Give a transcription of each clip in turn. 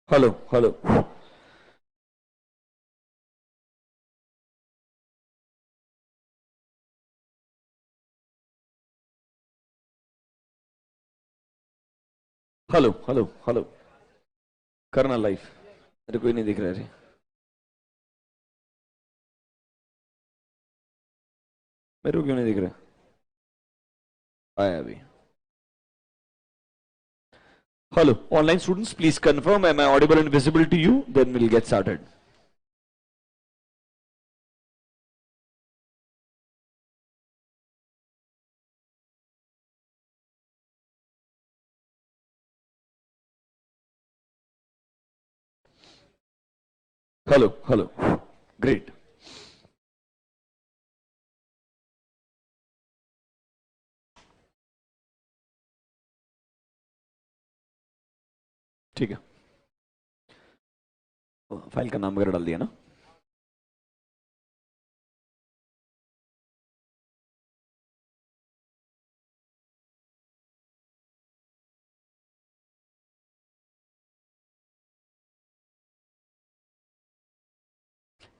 Hello hello. Hello hello hello. करना life. मेरे कोई नहीं दिख रहा है। मेरे को क्यों नहीं दिख रहा? आया अभी। Hello online students, please confirm am I audible and visible to you, then will get started. Hello hello. Great. ठीक है। फाइल का नाम वगैरह डाल दिया ना?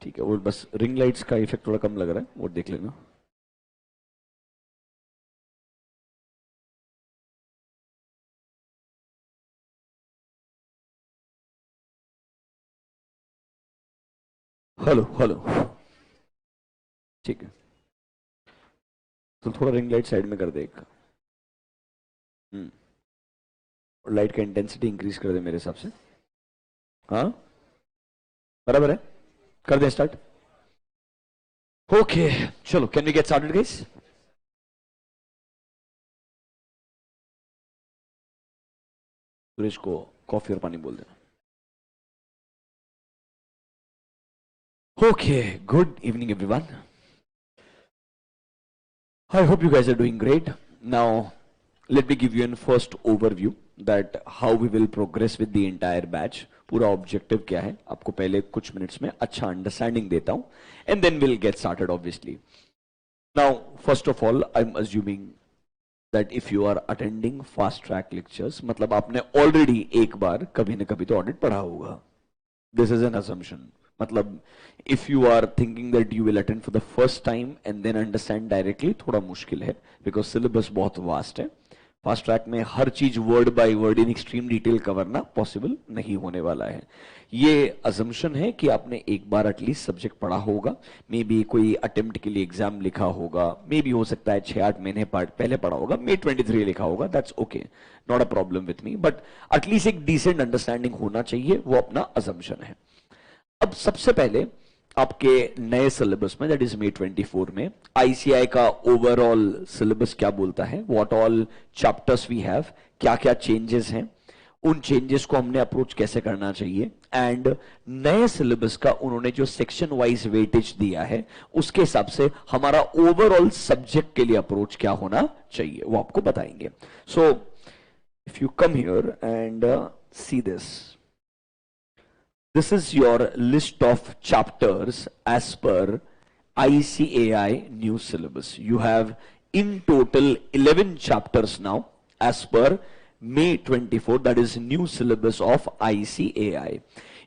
ठीक है, वो बस रिंग लाइट्स का इफेक्ट थोड़ा कम लग रहा है, वो देख लेना। Hello hello. ठीक है, तो थोड़ा रिंग लाइट साइड में कर दे एक। हम्म। और लाइट का इंटेंसिटी इंक्रीज कर दे मेरे हिसाब से। हाँ, बराबर है। कर दे स्टार्ट। ओके, चलो can we get started guys? Suresh को कॉफी और पानी बोल देना। Okay, good evening, everyone. I hope you guys are doing great. Now, let me give you a first overview that how we will progress with the entire batch. पूरा objective क्या है आपको पहले कुछ मिनट्स में अच्छा अंडरस्टैंडिंग देता हूं, and then will get started obviously. Now first of all I am assuming that if you are attending fast track lectures, मतलब आपने ऑलरेडी एक बार कभी ना कभी तो ऑडिट पढ़ा होगा. This is an assumption. मतलब if you are thinking that you will attend for the first time and then understand directly, थोड़ा मुश्किल है because syllabus बहुत vast है. फास्ट ट्रैक में हर चीज word by word in extreme detail कवरना पॉसिबल नहीं होने वाला है. ये अजम्पशन है कि आपने एक बार एटलीस्ट सब्जेक्ट पढ़ा होगा, मे बी कोई अटेम्प्ट के लिए एग्जाम लिखा होगा, मे बी हो सकता है 6-8 महीने पहले पढ़ा होगा, मे 23 लिखा होगा, that's okay, not a problem with me, but at least एक डिसेंट अंडरस्टैंडिंग होना चाहिए, वो अपना अजम्पशन है. अब सबसे पहले आपके नए सिलेबस में दैट इज मे 24 में आईसीआई का ओवरऑल सिलेबस क्या बोलता है, what all chapters we have, क्या क्या चेंजेस हैं, उन चेंजेस को हमने अप्रोच कैसे करना चाहिए, एंड नए सिलेबस का उन्होंने जो सेक्शन वाइज वेटेज दिया है उसके हिसाब से हमारा ओवरऑल सब्जेक्ट के लिए अप्रोच क्या होना चाहिए वो आपको बताएंगे. So if you come here and see this, this is your list of chapters as per ICAI new syllabus. You have in total 11 chapters now as per May 24, that is new syllabus of ICAI.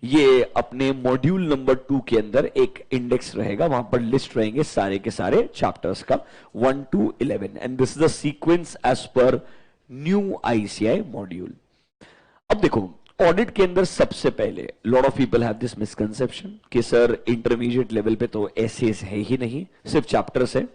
ये अपने module number 2 के अंदर एक index रहेगा, वहां पर list रहेंगे सारे के सारे चैप्टर्स का 1 to 11, and this is the sequence as per new ICI module. अब देखो, ऑडिट के अंदर सबसे पहले lot of people have this misconception कि सर इंटरमीडिएट लेवल पे तो एसेस है ही नहीं, सिर्फ चैप्टर्स है.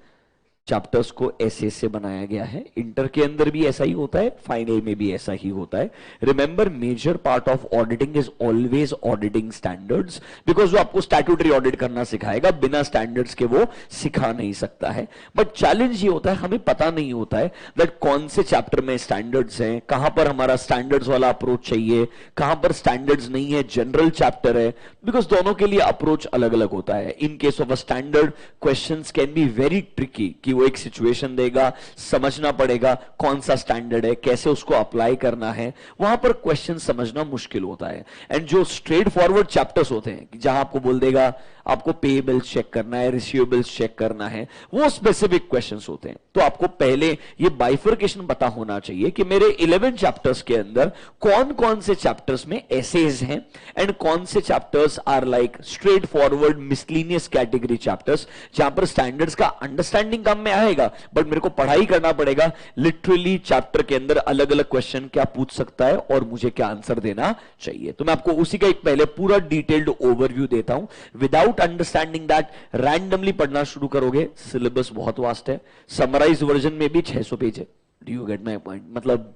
चैप्टर्स को ऐसे से बनाया गया है, इंटर के अंदर भी ऐसा ही होता है, फाइनल में भी ऐसा ही होता है. Remember, major part of auditing is always auditing standards, because वो आपको स्टैट्यूटरी ऑडिट करना सिखाएगा, बिना स्टैंडर्ड्स के वो सिखा नहीं सकता है. बट चैलेंज ये होता है, हमें पता नहीं होता है दैट कौन से चैप्टर में स्टैंडर्ड्स हैं, कहां पर हमारा स्टैंडर्ड्स वाला अप्रोच चाहिए, कहां पर स्टैंडर्ड्स नहीं है, जनरल चैप्टर है, बिकॉज दोनों के लिए अप्रोच अलग अलग होता है. In case of a standard, questions can be very tricky कि वो एक सिचुएशन देगा, समझना पड़ेगा कौन सा स्टैंडर्ड है, कैसे उसको अप्लाई करना है, वहां पर क्वेश्चन समझना मुश्किल होता है. एंड जो स्ट्रेट फॉरवर्ड चैप्टर्स होते हैं जहां आपको बोल देगा आपको पेएबल्स चेक करना है, रिसीवेबल्स चेक करना है, वो स्पेसिफिक क्वेश्चंस होते हैं। तो आपको पहले ये बाइफर्केशन पता होना चाहिए कि मेरे 11 चैप्टर्स के अंदर कौन कौन से चैप्टर्स में एसेज हैं एंड कौन से chapters are like straight forward miscellaneous category chapters, जहां पर स्टैंडर्ड्स का अंडरस्टैंडिंग काम में आएगा बट मेरे को पढ़ाई करना पड़ेगा। लिटरली चैप्टर के अंदर अलग अलग क्वेश्चन क्या पूछ सकता है और मुझे क्या आंसर देना चाहिए। तो मैं आपको उसी का एक पहले पूरा डिटेल्ड ओवरव्यू देता हूं। विदाउट अंडरस्टैंडिंग दैट रैंडमली पढ़ना शुरू करोगे, सिलेबस बहुत वास्ट है, समराइज वर्जन में भी 600 पेज है। Do you get my point? मतलब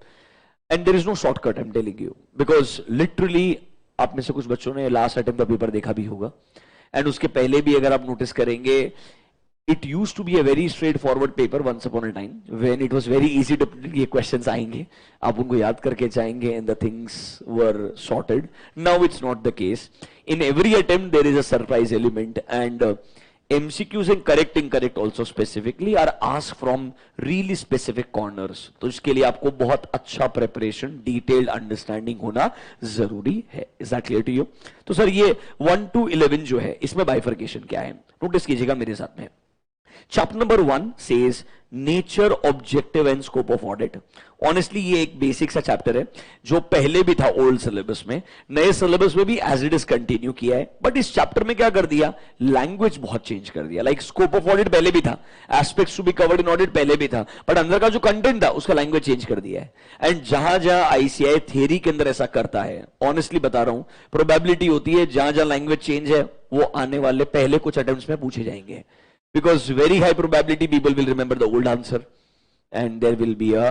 and there is no shortcut, I am telling you, because literally आप में से कुछ बच्चों ने लास्ट अटेम्प्ट का पेपर देखा भी होगा एंड उसके पहले भी अगर आप नोटिस करेंगे, it used to be a very straightforward paper once upon a time when it was very easy to, ये questions आएंगे आप उनको याद करके जाएंगे and the things were sorted. Now it's not the case. In every attempt there is a surprise element and MCQs and correct incorrect also specifically are asked from really specific corners. तो इसके लिए आपको बहुत अच्छा preparation, detailed understanding होना जरूरी है. Is that clear to you? तो सर ये 1 to 11 जो है इसमें bifurcation क्या है, नोटिस कीजिएगा मेरे साथ में। Chapter number 1 says nature, objective and scope of audit. Honestly ये एक बेसिक सा चैप्टर है जो पहले भी था ओल्ड सिलेबस में, नए सिलेबस में भी एज इट इज कंटिन्यू किया है, बट इस चैप्टर में क्या कर दिया, लैंग्वेज बहुत चेंज कर दिया। लाइक स्कोप ऑफ ऑडिट पहले भी था, aspects to be covered in audit पहले भी था, बट अंदर का जो कंटेंट था उसका लैंग्वेज चेंज कर दिया है। एंड जहां जहां आईसीआई थियरी के अंदर ऐसा करता है, ऑनेस्टली बता रहा हूं, प्रोबेबिलिटी होती है जहां जहां लैंग्वेज चेंज है वो आने वाले पहले कुछ अटेम्प्ट्स में पूछे जाएंगे। Because very high probability people will remember the old answer and there will be a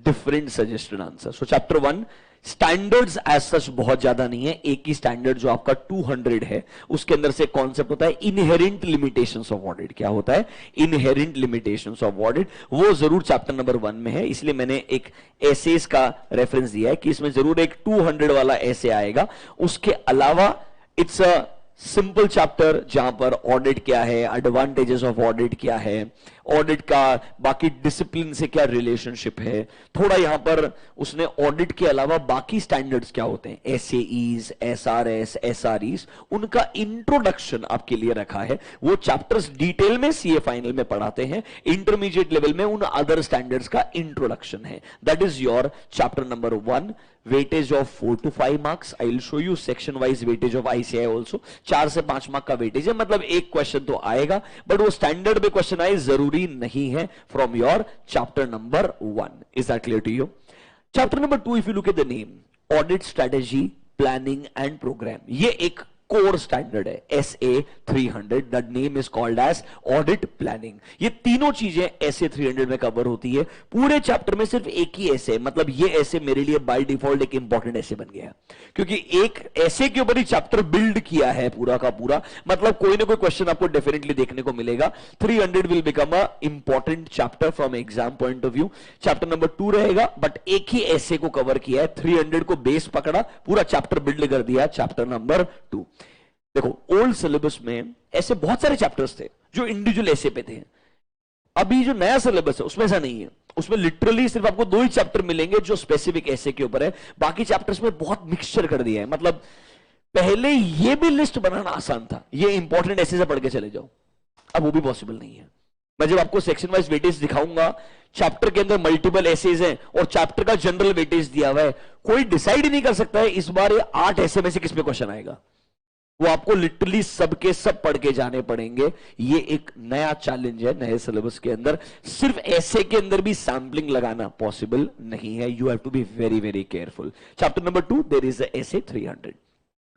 different suggested answer. So chapter 1 standards as such बहुत ज्यादा नहीं है, एक ही स्टैंडर्ड जो आपका 200 है उसके अंदर से कॉन्सेप्ट होता है inherent limitations of audit। क्या होता है inherent limitations of audit, वो जरूर चैप्टर नंबर 1 में है, इसलिए मैंने एक एसेस का रेफरेंस दिया है कि इसमें जरूर एक 200 वाला एसे आएगा। उसके अलावा इट्स अ सिंपल चैप्टर जहां पर ऑडिट क्या है, एडवांटेजेस ऑफ ऑडिट क्या है, ऑडिट का बाकी डिसिप्लिन से क्या रिलेशनशिप है, थोड़ा यहां पर उसने ऑडिट के अलावा बाकी स्टैंडर्ड्स क्या होते हैं, एसएईज, एसआरएस, एसआरईज, उनका इंट्रोडक्शन आपके लिए रखा है। वो चैप्टर्स डिटेल में सीए फाइनल में पढ़ाते हैं, इंटरमीडिएट लेवल में उन अदर स्टैंडर्ड्स का इंट्रोडक्शन है। That is your chapter number 1, weightage of 4 to 5 marks. I will show you section wise weightage of ICI also. 4 से 5 मार्क का वेटेज है, मतलब एक क्वेश्चन तो आएगा बट वो स्टैंडर्ड में क्वेश्चन आए जरूरी नहीं है from your chapter number 1। Is that clear to you? Chapter number 2, if you look at the name, audit strategy, planning and program, ये एक कोर स्टैंडर्ड है, SA 300, that name is called as audit planning. ये तीनों चीजें SA 300 में cover होती है। पूरे चैप्टर में सिर्फ एक ही ऐसे, मतलब ये ऐसे मेरे लिए बाय डिफॉल्ट एक इंपॉर्टेंट ऐसे बन गया क्योंकि एक ऐसे के ऊपर ही चैप्टर बिल्ड किया है पूरा का पूरा, मतलब कोई ना कोई क्वेश्चन आपको डेफिनेटली देखने को मिलेगा। 300 will become a important chapter from exam point of view. Chapter number 2 रहेगा बट एक ही ऐसे को कवर किया है, 300 को बेस पकड़ा, पूरा चैप्टर बिल्ड कर दिया चैप्टर नंबर 2। देखो ओल्ड सिलेबस में ऐसे बहुत सारे चैप्टर्स थे जो इंडिविजुअल ऐसे पे थे, अभी जो नया सिलेबस है उसमें ऐसा नहीं है। उसमें लिटरली सिर्फ आपको 2 ही चैप्टर मिलेंगे जो स्पेसिफिक ऐसे के ऊपर है, बाकी चैप्टर्स में बहुत मिक्सचर कर दिया है। मतलब पहले ये भी लिस्ट बनाना आसान था, ये इंपॉर्टेंट ऐसे से पढ़ के चले जाओ, अब वो भी पॉसिबल नहीं है। मैं जब आपको सेक्शन वाइज वेटेज दिखाऊंगा, चैप्टर के अंदर मल्टीपल ऐसेज हैं और चैप्टर का जनरल वेटेज दिया हुआ है, कोई डिसाइड ही नहीं कर सकता है इस बार ये 8 ऐसे में से किस पे क्वेश्चन आएगा। वो आपको लिटरली सबके सब पढ़ के जाने पड़ेंगे। ये एक नया चैलेंज है नए सिलेबस के अंदर। सिर्फ ऐसे के अंदर भी सैंपलिंग लगाना पॉसिबल नहीं है, you have to be very very careful. Chapter number 2 there is SA 300।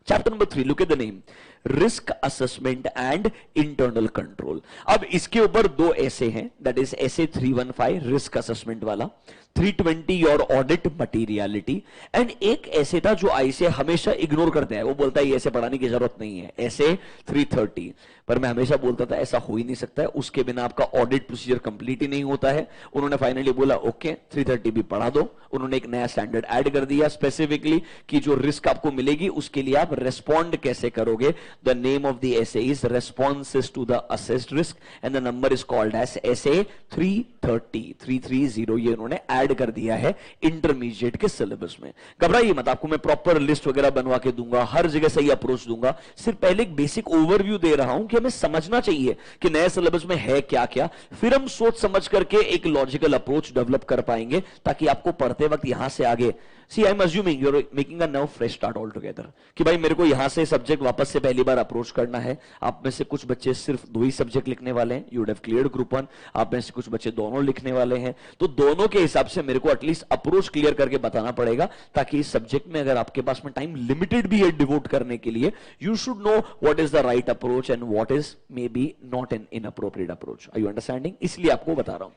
Chapter number 3, look at the name, risk assessment and internal control. अब इसके ऊपर 2 ऐसे हैं, that is SA 315 risk assessment वाला, 320 योर ऑडिट मटीरियलिटी, एंड एक ऐसे था जो आईसीआई हमेशा इग्नोर करते हैं, वो बोलता है ये ऐसे पढ़ाने की जरूरत नहीं है, SA 330। पर मैं हमेशा बोलता था ऐसा हो ही नहीं सकता है, उसके बिना आपका ऑडिट प्रोसीजर कंप्लीट ही नहीं होता है। उन्होंने फाइनली बोला ओके 330 भी पढ़ा दो। उन्होंने एक नया स्टैंडर्ड ऐड कर दिया स्पेसिफिकली कि जो रिस्क आपको मिलेगी उसके लिए आप रेस्पॉन्ड कैसे करोगे, the name of the SA is responses to the assessed risk and the number is called as SA 330 ये उन्होंने ऐड कर दिया है इंटरमीडिएट के सिलेबस में। घबराइए मत, आपको मैं प्रॉपर लिस्ट वगैरह बनवा के दूंगा, हर जगह सही अप्रोच दूंगा, सिर्फ पहले एक बेसिक ओवरव्यू दे रहा हूं कि हमें समझना चाहिए कि नए सिलेबस में है क्या क्या, फिर हम सोच समझ करके एक लॉजिकल अप्रोच डेवलप कर पाएंगे ताकि आपको पढ़ते वक्त यहां से आगे see I am assuming you are making a now fresh start all together कि भाई मेरे को यहां से सब्जेक्ट वापस से पहली बार अप्रोच करना है। आप में से कुछ बच्चे सिर्फ 2 ही सब्जेक्ट लिखने वाले हैं, you would have cleared group 1, आप में से कुछ बच्चे दोनों लिखने वाले हैं, तो दोनों के हिसाब से मेरे को एटलीस्ट अप्रोच क्लियर करके बताना पड़ेगा ताकि इस सब्जेक्ट में अगर आपके पास में टाइम लिमिटेड भी है डिवोट करने के लिए, you should know what is the right approach and what is maybe not an inappropriate approach. Are you understanding? इसलिए आपको बता रहा हूं।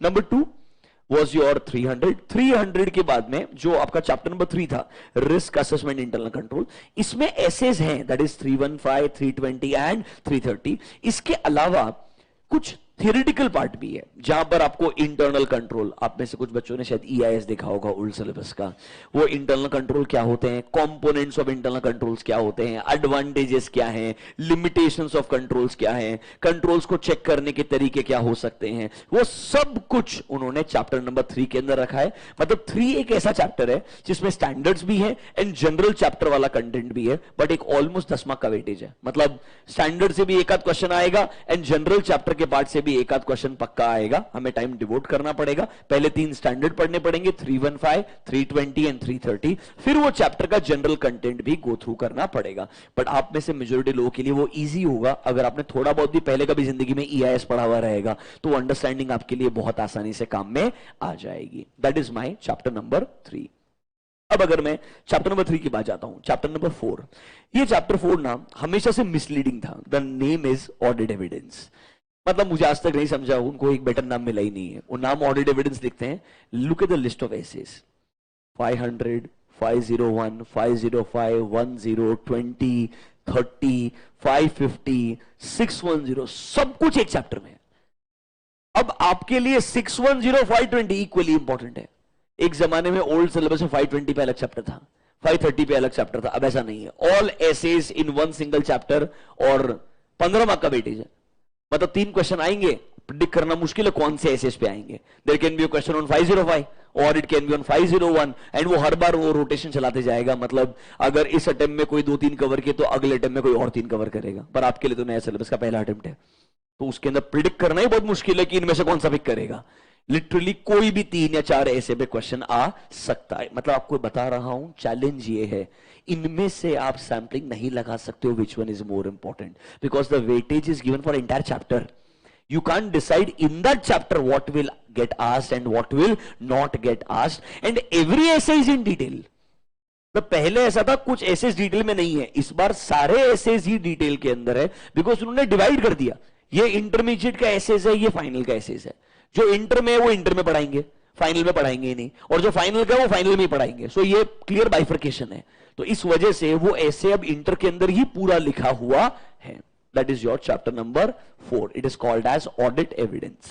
नंबर 2 was your 300 के बाद में जो आपका चैप्टर नंबर 3 था, रिस्क असेसमेंट इंटरनल कंट्रोल, इसमें एसेज हैं, दैट इज 315, 320 एंड 330। इसके अलावा कुछ थियोरेटिकल पार्ट भी है जहां पर आपको इंटरनल कंट्रोल, आप में से कुछ बच्चों ने शायद ईआईएस देखा होगा ओल्ड सिलेबस का, वो इंटरनल कंट्रोल क्या होते हैं, कंपोनेंट्स ऑफ इंटरनल कंट्रोल्स क्या होते हैं, एडवांटेजेस क्या हैं, लिमिटेशंस ऑफ कंट्रोल्स क्या हैं, कंट्रोल्स को चेक करने के तरीके क्या हो सकते हैं, वो सब कुछ उन्होंने चैप्टर नंबर 3 के अंदर रखा है। मतलब 3 एक ऐसा चैप्टर है जिसमें स्टैंडर्ड्स भी है एंड जनरल चैप्टर वाला कंटेंट भी है, बट एक ऑलमोस्ट 10 मार्क का वेटेज है। मतलब स्टैंडर्ड से भी एक आध क्वेश्चन आएगा एंड जनरल चैप्टर के पार्ट से भी एक आध क्वेश्चन पक्का आएगा। हमें टाइम डिवोट करना पड़ेगा, पहले 3 स्टैंडर्ड पढ़ने पड़ेंगे, 315, 320 एंड 330, फिर वो चैप्टर का जनरल कंटेंट भी गो थ्रू करना पड़ेगा। बट आप में से मेजॉरिटी लोगों के लिए वो इजी होगा अगर आपने थोड़ा बहुत भी पहले कभी जिंदगी में ईआईएस पढ़ा हुआ रहेगा, तो अंडरस्टैंडिंग आपके लिए बहुत आसानी से काम में आ जाएगी। That is my chapter number 3। अब अगर मैं चैप्टर नंबर 3 की बात जाता हूं, चैप्टर नंबर 4, ये चैप्टर 4 ना हमेशा से मिसलीडिंग था। The name is audit evidence. मतलब मुझे आज तक नहीं समझा, उनको एक बेटर नाम मिला ही नहीं है, वो नाम ऑडिट एविडेंस लिखते हैं। Look at the list of SAs, 500, 501, 505, 10, 20, 30, 550, 610, सब कुछ एक चैप्टर में है। अब आपके लिए 610, 520 इक्वली इंपॉर्टेंट है। एक जमाने में ओल्ड सिलेबस में 520 पे अलग चैप्टर था, 530 पे अलग चैप्टर था, अब ऐसा नहीं है। All SAs in one single chapter और 15 मार्क का वेटेज है। मतलब 3 क्वेश्चन आएंगे, प्रिडिक्ट करना मुश्किल है कौन से एसेज पे आएंगे। There can be a question on 505 और it can be on 501 and वो हर बार वो रोटेशन चलाते जाएगा। मतलब अगर इस अटेम्प्ट में कोई 2-3 कवर किए तो अगले अटेम्प्ट में कोई और 3 कवर करेगा। पर आपके लिए तो नया सिलेबस का पहला अटेम्प्ट है, तो उसके अंदर प्रिडिक्ट करना ही बहुत मुश्किल है कि इनमें से कौन सा पिक करेगा। लिटरली कोई भी 3 या 4 ऐसे पे क्वेश्चन आ सकता है। मतलब आपको बता रहा हूं, चैलेंज ये है, इनमें से आप सैंपलिंग नहीं लगा सकते हो which one is more important, because the weightage is given for entire chapter. You can't decide in that chapter what will get asked and what will not get asked, and every essay is in detail. तो पहले ऐसा था कुछ essays detail में नहीं है, इस बार सारे एसेज ही डिटेल के अंदर है, बिकॉज उन्होंने डिवाइड कर दिया। ये इंटरमीडिएट का एसेज है, ये फाइनल का एसेज है। जो इंटर में है वो इंटर में पढ़ाएंगे, फाइनल में पढ़ाएंगे ही नहीं, और जो फाइनल का है वो फाइनल में ही पढ़ाएंगे। सो ये क्लियर बाइफर्केशन है। तो इस वजह से वो ऐसे अब इंटर के अंदर ही पूरा लिखा हुआ है। That is your chapter number 4. It is called as audit evidence.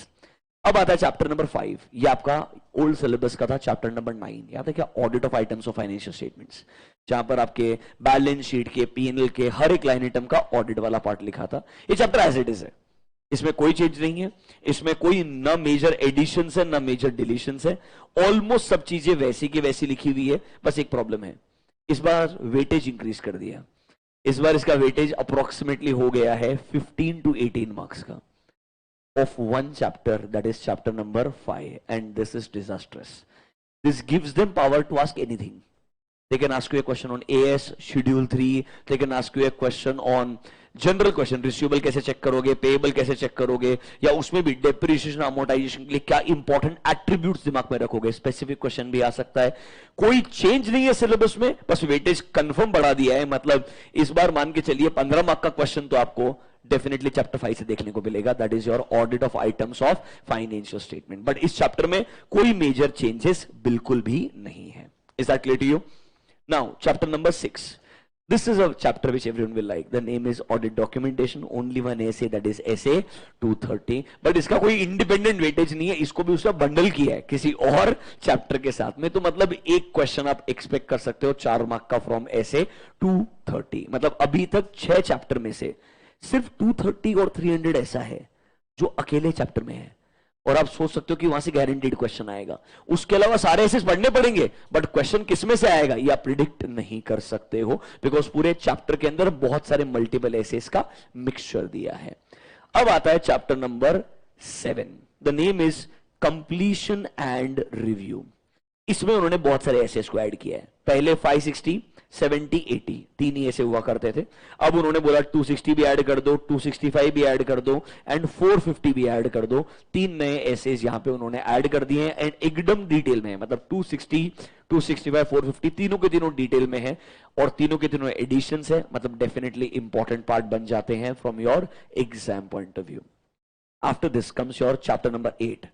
अब आता है चैप्टर नंबर 5। ये आपका ओल्ड सिलेबस का था चैप्टर नंबर 9। याद है क्या? Audit of items of financial statements, जहां पर आपके बैलेंस शीट के, पीएनएल के हर एक लाइन आइटम का ऑडिट वाला पार्ट लिखा था। ये चैप्टर एज इट इज है, इसमें कोई चेंज नहीं है, इसमें कोई ना मेजर एडिशन है ना मेजर डिलीशन है। ऑलमोस्ट सब चीजें वैसी की वैसी लिखी हुई है। बस एक प्रॉब्लम है, इस बार वेटेज इंक्रीज कर दिया। इस बार इसका वेटेज अप्रोक्सीमेटली हो गया है 15 to 18 मार्क्स का of one chapter, that is chapter number 5, and this is disastrous. This gives them power to ask anything. They can ask you a question on AS schedule 3, they can ask you a question on general question, receivable कैसे check करोगे, payable कैसे check करोगे, या उसमें भी depreciation amortisation के लिए क्या इंपॉर्टेंट एट्रीब्यूट्स दिमाग में रखोगे, स्पेसिफिक क्वेश्चन भी आ सकता है। कोई चेंज नहीं है सिलेबस में, बस वेटेज कंफर्म बढ़ा दिया है। मतलब इस बार मान के चलिए 15 मार्क का क्वेश्चन तो आपको डेफिनेटली चैप्टर 5 से देखने को मिलेगा। That is your audit of items of financial statement. But इस चैप्टर में कोई मेजर चेंजेस बिल्कुल भी नहीं है। Is that clear to you? Now chapter number 6, This is a chapter which everyone will like. The name is audit documentation. Only one essay, that is essay 230. But इसका कोई independent weightage नहीं है, इसको भी उसका बंडल किया है किसी और चैप्टर के साथ में. तो मतलब एक क्वेश्चन आप एक्सपेक्ट कर सकते हो 4 मार्क का फ्रॉम essay 230. मतलब अभी तक 6 चैप्टर में से सिर्फ 230 और 300 ऐसा है जो अकेले चैप्टर में है, और आप सोच सकते हो कि वहां से गारंटीड क्वेश्चन आएगा. उसके अलावा सारे एसेस पढ़ने पड़ेंगे, बट क्वेश्चन किसमें से आएगा ये आप प्रिडिक्ट नहीं कर सकते हो, बिकॉज पूरे चैप्टर के अंदर बहुत सारे मल्टीपल एसेस का मिक्सचर दिया है. अब आता है chapter number 7. The name is completion and review. इसमें उन्होंने बहुत सारे एसेस को ऐड किया है. पहले 560, 70, 80 तीन ही ऐसे हुआ करते थे. अब उन्होंने बोला 260 भी ऐड कर दो, 265 भी ऐड कर दो एंड 450 भी ऐड कर दो. 3 नए एसेस यहां पे उन्होंने ऐड कर दिए हैं एंड एकदम डिटेल में है. मतलब 260, 265, 450 तीनों के तीनों डिटेल में है और तीनों के तीनों एडिशंस है. मतलब डेफिनेटली इंपॉर्टेंट पार्ट बन जाते हैं from your exam point of view. After this comes your chapter number 8,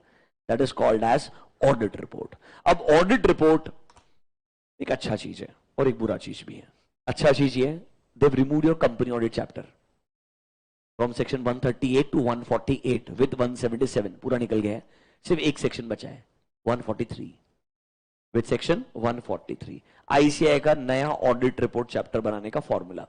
that is called as audit report. अब ऑडिट रिपोर्ट एक अच्छा चीज है और एक बुरा चीज भी है. अच्छा चीज ये है, they've removed your company audit chapter from section 138 to 148 with 177 पूरा निकल गया है. सिर्फ एक सेक्शन बचा है 143 with section 143. आईसीआई का नया ऑडिट रिपोर्ट चैप्टर बनाने का फॉर्मूला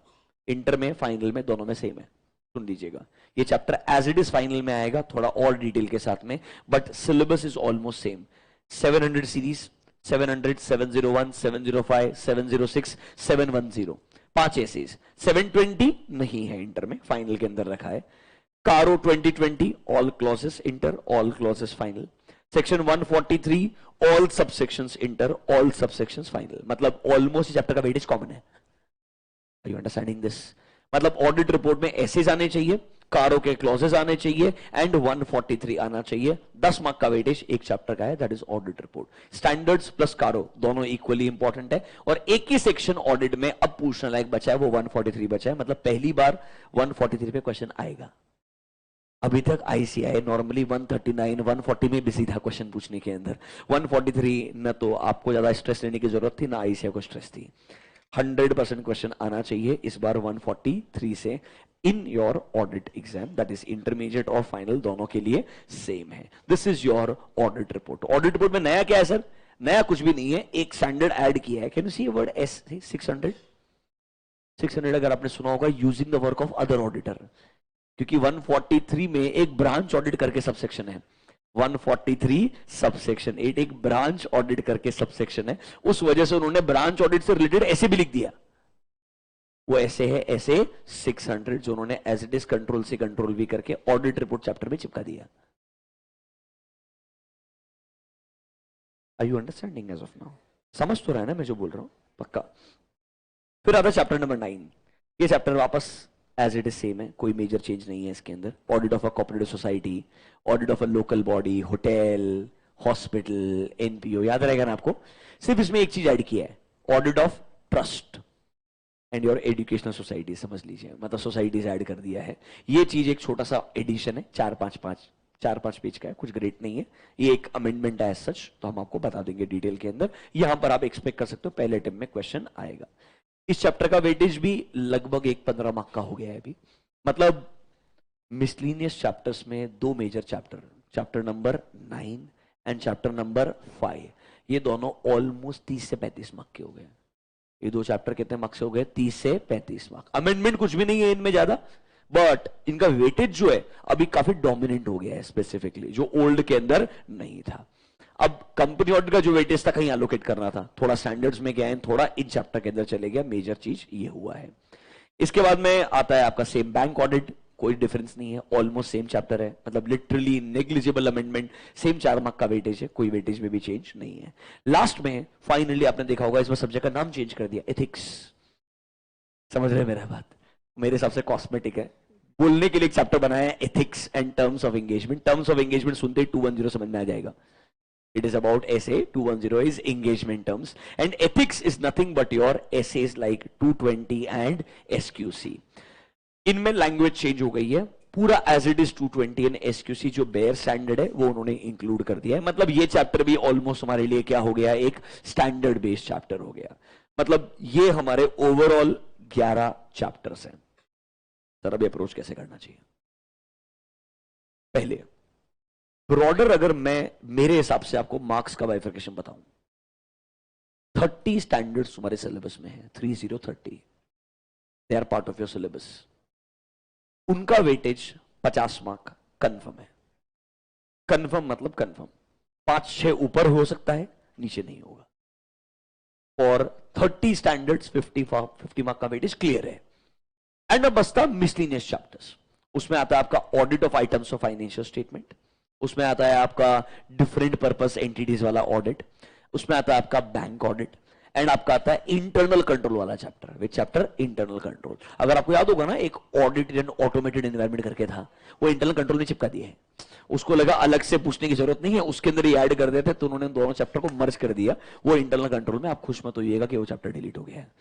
इंटर में फाइनल में दोनों में सेम है. सुन लीजिएगा, ये chapter as it is final में आएगा थोड़ा और डिटेल के साथ में, but syllabus is almost same. 700 series, 700, 701, 705, 706, 710 5 SAs. 720 नहीं है इंटर में, फाइनल के अंदर रखा है. CARO 2020 all clauses inter, all clauses final. Section 143 all subsections inter, all subsections final. मतलब ऑलमोस्ट चैप्टर का वेटेज कॉमन है. Are you understanding this? मतलब ऑडिट रिपोर्ट में एसेस आने चाहिए, कारो के क्लॉजेस आने चाहिए एंड 143 आना चाहिए. 10 मार्क का वेटेज एक चैप्टर का है, that is audit report. Standards plus कारो दोनों इक्वली इंपॉर्टेंट है और एक ही सेक्शन ऑडिट में अब पूछने लायक बचा है, वो 143 बचा है. मतलब पहली बार 143 पे क्वेश्चन आएगा. अभी तक आईसीआई नॉर्मली 139, 140 में बिजी था क्वेश्चन पूछने के अंदर. 143 न तो आपको ज्यादा स्ट्रेस लेने की जरूरत थी, ना आईसीआई को स्ट्रेस थी. 100% क्वेश्चन आना चाहिए इस बार 143 से in your audit exam, that is intermediate और फाइनल दोनों के लिए सेम है. This is your audit report. Audit report में नया क्या है सर? नया कुछ भी नहीं है, एक स्टैंडर्ड ऐड किया है. Can you see word S 600? 600 अगर आपने सुना होगा, using the work of other auditor, क्योंकि 143 में एक ब्रांच ऑडिट करके सबसेक्शन है. 143 सबसेक्शन 8 एक ब्रांच ऑडिट करके सबसेक्शन है. उस वजह से उन्होंने ब्रांच ऑडिट से रिलेटेड ऐसे भी लिख दिया. वो ऐसे है ऐसे 600 जो उन्होंने एज इट इज कंट्रोल से कंट्रोल भी करके ऑडिट रिपोर्ट चैप्टर में चिपका दिया. Are you understanding as of now? समझ तो रहा है ना मैं जो बोल रहा हूं? पक्का. फिर आता चैप्टर नंबर 9. ये चैप्टर वापस एज इट इज सेम है, कोई मेजर चेंज नहीं है इसके अंदर. Audit of a cooperative society, audit of a local body, hotel, hospital, NPO, याद रहेगा ना आपको. सिर्फ इसमें एक चीज ऐड किया है, audit of trust and your educational society. समझ लीजिए, मतलब सोसाइटीज ऐड कर दिया है. ये चीज एक छोटा सा एडिशन है, 4-5 पेज का है, कुछ ग्रेट नहीं है. ये एक अमेंडमेंट है एज सच, तो हम आपको बता देंगे डिटेल के अंदर. यहां पर आप एक्सपेक्ट कर सकते हो पहले अटेम्प्ट में क्वेश्चन आएगा. इस चैप्टर का वेटेज भी लगभग 15 मार्क का हो गया है अभी. मतलब मिसलिनियस चैप्टर्स में 2 major chapter, chapter number 9 and chapter number 5, ये दोनों ऑलमोस्ट 30 से 35 मार्क के हो गए. ये 2 चैप्टर कितने मार्क्स हो गए? 30 से 35 मार्क. अमेंडमेंट कुछ भी नहीं है इनमें ज्यादा, बट इनका वेटेज जो है अभी काफी डोमिनेंट हो गया है स्पेसिफिकली, जो ओल्ड के अंदर नहीं था. अब कंपनी ऑडिट का जो वेटेज था कहीं एलोकेट करना था, थोड़ा स्टैंडर्ड्स में गया है, थोड़ा इन चैप्टर के अंदर चले गया. मेजर चीज ये हुआ है. इसके बाद में आता है आपका सेम बैंक ऑडिट. कोई डिफरेंस नहीं है, ऑलमोस्ट सेम चैप्टर है. मतलब literally negligible amendment, same 4 mark का वेटेज है, कोई वेटेज में भी चेंज नहीं है. लास्ट में फाइनली आपने देखा होगा इसमें सब्जेक्ट का नाम चेंज कर दिया, एथिक्स. समझ रहे हैं मेरा बात? मेरे हिसाब से कॉस्मेटिक है. बोलने के लिए एक चैप्टर बनाया है, ethics and terms of engagement. Terms of engagement सुनते ही 210 समझ में आ जाएगा. It is about essay. 210 is engagement terms, and ethics is nothing but your essays like 220 and SQC. इनमें लैंग्वेज चेंज हो गई है, पूरा as it is 220 and SQC जो बेयर स्टैंडर्ड है वो उन्होंने इंक्लूड कर दिया है. मतलब ये चैप्टर भी ऑलमोस्ट हमारे लिए क्या हो गया, एक स्टैंडर्ड बेस्ड चैप्टर हो गया. मतलब ये हमारे ओवरऑल 11 चैप्टर्स हैं। सर अभी अप्रोच कैसे करना चाहिए? पहले ब्रॉडर, अगर मैं मेरे हिसाब से आपको मार्क्स का बाइफर्केशन बताऊं, 30 स्टैंडर्ड्स तुम्हारे सिलेबस में है, 30 they are part of your syllabus. उनका वेटेज 50 मार्क कंफर्म है। कंफर्म मतलब कंफर्म, 5-6 ऊपर हो सकता है, नीचे नहीं होगा। और 30 स्टैंडर्ड्स 50 मार्क का वेटेज क्लियर है। एंड अब बसता मिसलिनियस चैप्टर्स। उसमें आता है आपका audit of items of financial statement, उसमें आता है आपका डिफरेंट पर्पस एंटिटीज वाला ऑडिट, उसमें आता है आपका बैंक ऑडिट, एंड आपका आता है इंटरनल कंट्रोल वाला चैप्टर। विच चैप्टर? Internal control. अगर आपको याद होगा ना, एक ऑडिटेड एंड ऑटोमेटेड एनवायरमेंट करके था, वो इंटरनल कंट्रोल में चिपका दिया है। उसको लगा अलग से पूछने की जरूरत नहीं है, उसके अंदर ही ऐड कर देते, तो उन्होंने दोनों चैप्टर को मर्ज कर दिया। वो इंटरनल कंट्रोल में। आप खुश मत होइएगा कि वो चैप्टर डिलीट हो गया है,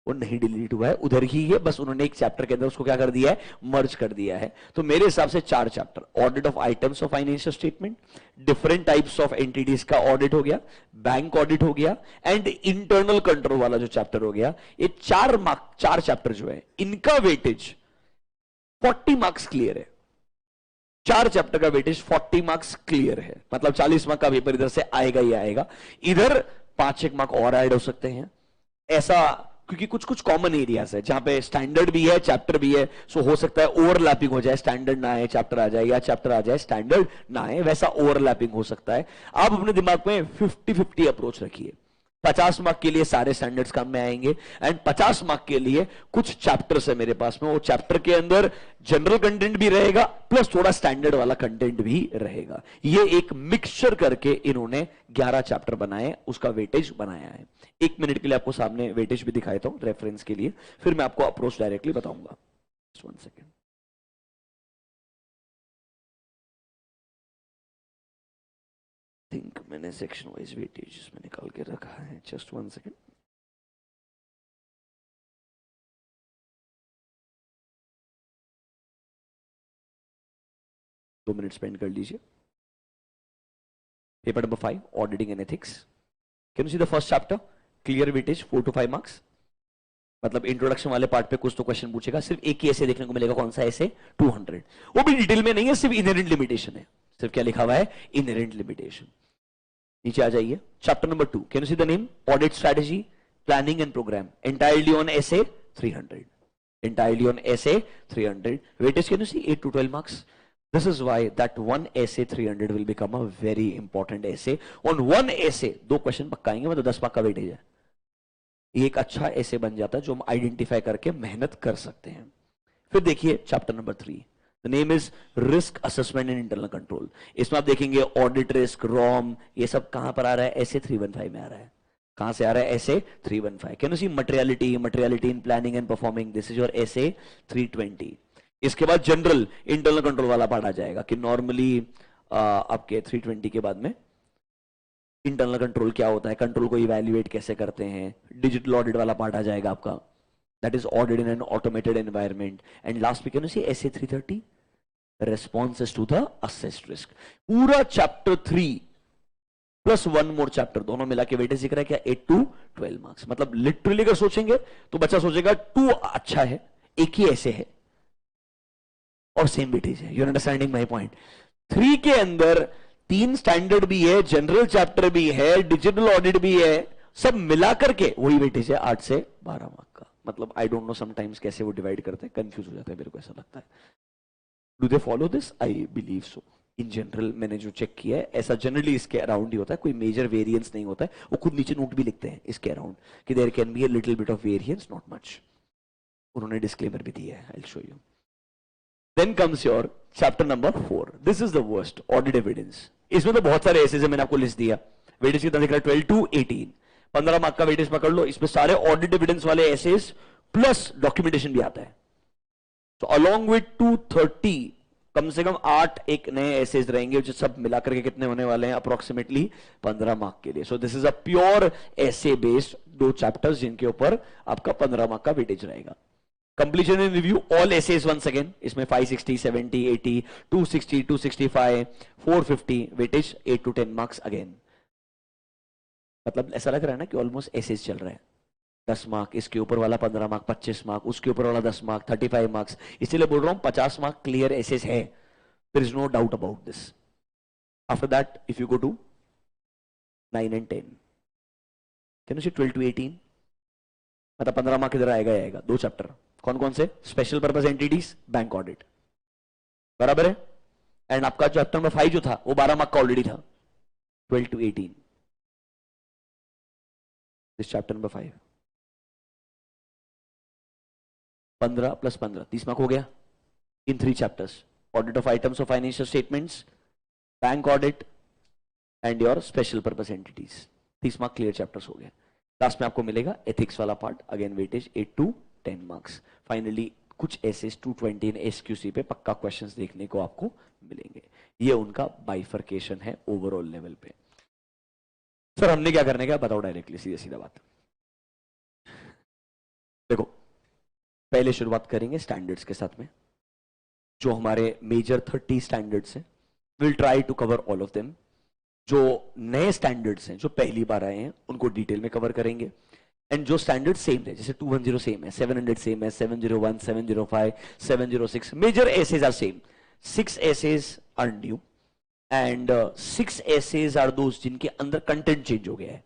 वो नहीं डिलीट हुआ है, उधर ही है, बस उन्होंने एक चैप्टर के अंदर उसको क्या कर दिया है? मर्ज कर दिया है। तो मेरे हिसाब से 4 chapter, audit of items of financial statement, different types of entities का ऑडिट हो गया, बैंक ऑडिट हो गया, एंड इंटरनल कंट्रोल वाला जो चैप्टर हो गया, ये 4 चैप्टर जो है, इनका वेटेज 40 मार्क्स क्लियर है। 4 चैप्टर का वेटेज 40 मार्क्स क्लियर है, मतलब 40 मार्क का पेपर इधर से आएगा ही आएगा। इधर 5-1 मार्क और ऐड हो सकते हैं, ऐसा, क्योंकि कुछ कुछ कॉमन एरियाज है जहां पे स्टैंडर्ड भी है, चैप्टर भी है। सो हो सकता है ओवरलैपिंग हो जाए, स्टैंडर्ड ना आए चैप्टर आ जाए, या चैप्टर आ जाए स्टैंडर्ड ना आए, वैसा ओवरलैपिंग हो सकता है। आप अपने दिमाग में 50-50 अप्रोच रखिए। 50 मार्क के लिए सारे स्टैंडर्ड्स काम में आएंगे, एंड 50 मार्क के लिए कुछ चैप्टर्स है मेरे पास में, वो चैप्टर के अंदर जनरल कंटेंट भी रहेगा प्लस थोड़ा स्टैंडर्ड वाला कंटेंट भी रहेगा। ये एक मिक्सचर करके इन्होंने 11 चैप्टर बनाए, उसका वेटेज बनाया है। 1 मिनट के लिए आपको सामने वेटेज भी दिखाता हूं रेफरेंस के लिए, फिर मैं आपको अप्रोच डायरेक्टली बताऊंगा। 1 सेकेंड। थिंक मैंने सेक्शन वाइज वेटेज में निकाल के रखा है, जस्ट 1 सेकेंड। दो मिनट स्पेंड कर लीजिए। Paper number 5, auditing and ethics. Can you see the first chapter? Clear weightage 4 to 5 marks. मतलब इंट्रोडक्शन वाले पार्ट पे कुछ तो क्वेश्चन पूछेगा, सिर्फ एक ही ऐसे देखने को मिलेगा। कौन सा ऐसे? 200। वो भी डिटेल में नहीं है, सिर्फ इनहेरेंट लिमिटेशन है। सिर्फ क्या लिखा हुआ है? Inherent limitation. नीचे आ जाइए, chapter number 2। Can you see the name? Audit strategy, planning and program, entirely on SA 300। entirely on essay 300. Weightage can you see 8 to 12 marks. This is why that one essay 300 will become a very important essay. On one essay 2 question पक्का आएंगे, मतलब 10 mark का weightage है। ये एक अच्छा ऐसे बन जाता है जो हम आइडेंटिफाई करके मेहनत कर सकते हैं। फिर देखिए chapter number 3, the name is risk assessment and internal control. इसमें आप देखेंगे ऑडिट रिस्क, रॉम, ये सब कहां पर आ रहा है? ऐसे 315 में आ रहा है। कहां से आ रहा है? SA 315। Can you see materiality in planning and performing, this is your SA 320। इसके बाद जनरल इंटरनल कंट्रोल वाला पार्ट आ जाएगा कि नॉर्मली आपके 320 के बाद में इंटरनल कंट्रोल क्या होता है, कंट्रोल को इवैल्यूएट कैसे करते हैं, डिजिटल ऑडिट वाला पार्ट आ जाएगा आपका, that is audit in an automated environment. And last में can you see SA 330, responses to the assessed risk. पूरा चैप्टर 3 प्लस 1 मोर चैप्टर, दोनों मिला के वेटेज दिख रहा है क्या? 8 to 12 मार्क्स। मतलब लिटरली अगर सोचेंगे तो बच्चा सोचेगा 2 अच्छा है, एक ही ऐसे है और सेम वेटेज है। You are understanding my point? 3 के अंदर 3 स्टैंडर्ड भी है, जनरल चैप्टर भी है, डिजिटल ऑडिट भी है, सब मिलाकर के वही वेटेज है 8 से 12 मार्क का। मतलब आई डोंट नो समटाइम्स कैसे वो डिवाइड करते हैं, कंफ्यूज हो जाता है, मेरे को ऐसा लगता है। Do they follow this? I believe so. In general मैंने जो चेक किया है, ऐसा जनरली इसके अराउंड ही होता है, कोई मेजर वेरिएंस नहीं होता है। वो खुद नीचे नोट भी लिखते हैं इसके अराउंड कि there can be a little bit of variance, not much. उन्होंने डिस्क्लेमर भी दिया है, I will show you. Then comes your chapter number 4, this is the worst, audit evidence. इसमें तो बहुत सारे एसेज है, मैंने आपको लिस्ट दिया। वेटेज कितना दिख रहा है? 12 to 18, 15 मार्क का वेटेज पकड़ लो। इसमें सारे ऑडिट एविडेंस वाले एसेज प्लस डॉक्यूमेंटेशन भी आता है। तो अलॉन्ग विथ 230 कम से कम 8 एक नए एसेज रहेंगे, जो सब मिलाकर के कितने होने वाले हैं? अप्रोक्सीमेटली 15 मार्क के लिए। So this is a pure SA based 2 chapters जिनके ऊपर आपका 15 मार्क का वेटेज रहेगा। Completion and review all SAs once again. इसमें 560, 70, 80, 260, 265, 450, वेटेज 8 to 10 मार्क्स अगेन। मतलब ऐसा लग रहा है ना कि ऑलमोस्ट एसेज चल रहा है। 10 मार्क, इसके ऊपर वाला 15 मार्क, 25 मार्क, उसके ऊपर वाला 10 मार्क, 35 मार्क्स। इसीलिए बोल रहा हूं 50 मार्क क्लियर एसेस है, there is no doubt about this. After that if you go to 9 and 10, can you see 12 to 18, मतलब 15 मार्क इधर आएगा ही आएगा। दो चैप्टर कौन कौन से? Special purpose entities, bank audit, बराबर है। एंड आपका चैप्टर नंबर 5 जो था वो 12 मार्क का ऑलरेडी था। 12 to 18 this chapter number 5, 15 + 15 30 mark हो गया इन 3 chapters. Audit of items of financial statements, bank audit and your special purpose entities, 30 mark clear chapters हो गए। लास्ट में आपको मिलेगा एथिक्स वाला part, again weightage 8 to 10 marks. Finally कुछ एसेस 220 इन SQC पे पक्का क्वेश्चंस देखने को आपको मिलेंगे। ये उनका बाइफर्केशन है ओवरऑल लेवल पे। सर हमने क्या करने का बताओ डायरेक्टली, सीधा सीधा बात। देखो पहले शुरुआत करेंगे स्टैंडर्ड्स के साथ में, जो हमारे मेजर 30 स्टैंडर्ड्स हैं, will try to cover all of them. जो नए स्टैंडर्ड्स हैं जो पहली बार आए हैं उनको डिटेल में कवर करेंगे, एंड जो स्टैंडर्ड सेम है, जैसे 210 सेम है, 700 सेम है, 701, 705, 706, major SAs are same. 6 SAs are new and 6 SAs are दोस्त जिनके अंदर कंटेंट चेंज हो गया है,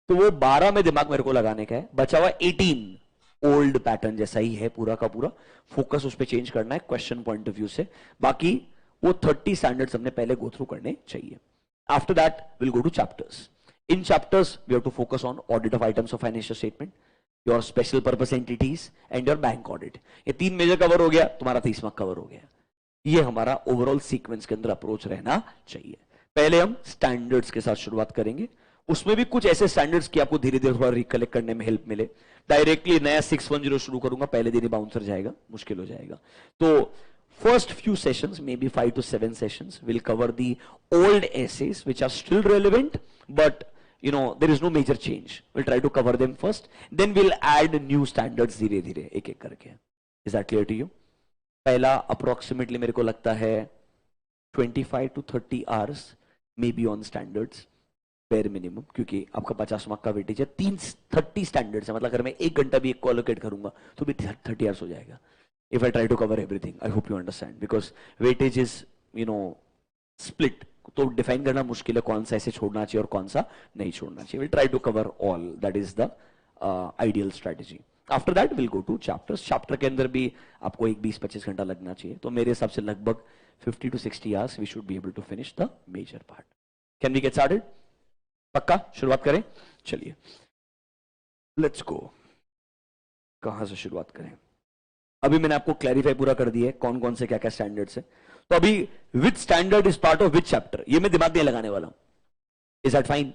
तो वो 12 में दिमाग मेरे को लगाने का है। बचा हुआ 18 ओल्ड पैटर्न जैसा ही है पूरा का पूरा, फोकस उस पर चेंज करना है क्वेश्चन पॉइंट ऑफ व्यू से। बाकी वो 30 स्टैंडर्ड्स हमने पहले गो थ्रू करने चाहिए। After that will go to chapters. In chapters we have to focus on audit of items of financial statement, your special purpose entities and your bank audit. ये 3 major cover हो गया, तुम्हारा 30 mark cover हो गया। ये हमारा overall sequence के अंदर अप्रोच रहना चाहिए। पहले हम स्टैंडर्ड्स के साथ शुरुआत करेंगे, उसमें भी कुछ ऐसे स्टैंडर्ड्स की आपको धीरे धीरे थोड़ा रिकलेक्ट करने में हेल्प मिले। डायरेक्टली नया 610 शुरू करूंगा, पहले दिन ही बाउंसर जाएगा, मुश्किल हो जाएगा। तो first few sessions, maybe 5 to 7 sessions, will cover the old essays which are still relevant, but you know there is no major change. We'll try to cover them first, then we'll add new standards धीरे धीरे एक एक करके। Is that clear to you? पहला approximately मेरे को लगता है 25 to 30 hours maybe on standards, bare minimum, क्योंकि आपका 50 मार्क का वेटेज है, 30 स्टैंडर्ड्स है, मतलब अगर मैं 1 घंटा भी एक को अलोकेट करूंगा तो भी 30 hours हो जाएगा। If I try to cover everything, I hope you understand, because weightage is, you know, split. तो डिफाइन करना मुश्किल है कौन सा ऐसे छोड़ना चाहिए और कौन सा नहीं छोड़ना चाहिए। We'll try to cover all. That is the ideal strategy. After that, we'll go to chapters. Chapter के अंदर भी आपको 20-25 घंटा लगना चाहिए, तो मेरे हिसाब से लगभग 50 to 60 hours we should be able to finish the major part. Can we get started? पक्का शुरुआत करें? चलिए, let's go. कहां से शुरुआत करें? अभी मैंने आपको क्लैरिफाई पूरा कर दिया है कौन कौन से क्या क्या स्टैंडर्ड्स है। तो अभी विच standard is part of which chapter, ये मैं दिमाग नहीं लगाने वाला हूं। Is that fine?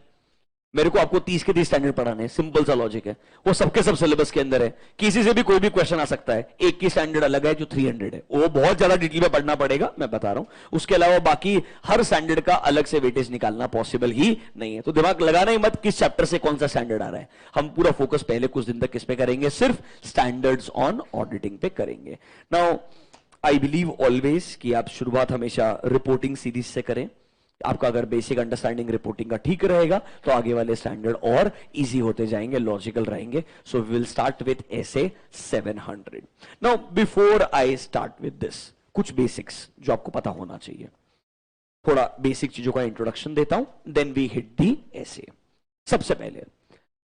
मेरे को आपको 30 के 30 स्टैंडर्ड पढ़ाने हैं, सिंपल सा लॉजिक है, वो सबके सब सिलेबस के अंदर है, किसी से भी कोई भी क्वेश्चन आ सकता है। एक की स्टैंडर्ड अलग है जो 300 है, वो बहुत ज्यादा डिटेल में पढ़ना पड़ेगा, मैं बता रहा हूं। उसके अलावा बाकी हर स्टैंडर्ड का अलग से वेटेज निकालना पॉसिबल ही नहीं है, तो दिमाग लगाना ही मत किस चैप्टर से कौन सा स्टैंडर्ड आ रहा है। हम पूरा फोकस पहले कुछ दिन तक किस पे करेंगे, सिर्फ स्टैंडर्ड्स ऑन ऑडिटिंग पे करेंगे। नाउ आई बिलीव ऑलवेज कि आप शुरुआत हमेशा रिपोर्टिंग सीरीज से करें। आपका अगर बेसिक अंडरस्टैंडिंग रिपोर्टिंग का ठीक रहेगा तो आगे वाले स्टैंडर्ड और इजी होते जाएंगे, लॉजिकल रहेंगे। So we will start with SA 700। Now before I start with this, कुछ बेसिक्स जो आपको पता होना चाहिए, थोड़ा बेसिक चीजों का इंट्रोडक्शन देता हूं, then we hit the SA. सबसे पहले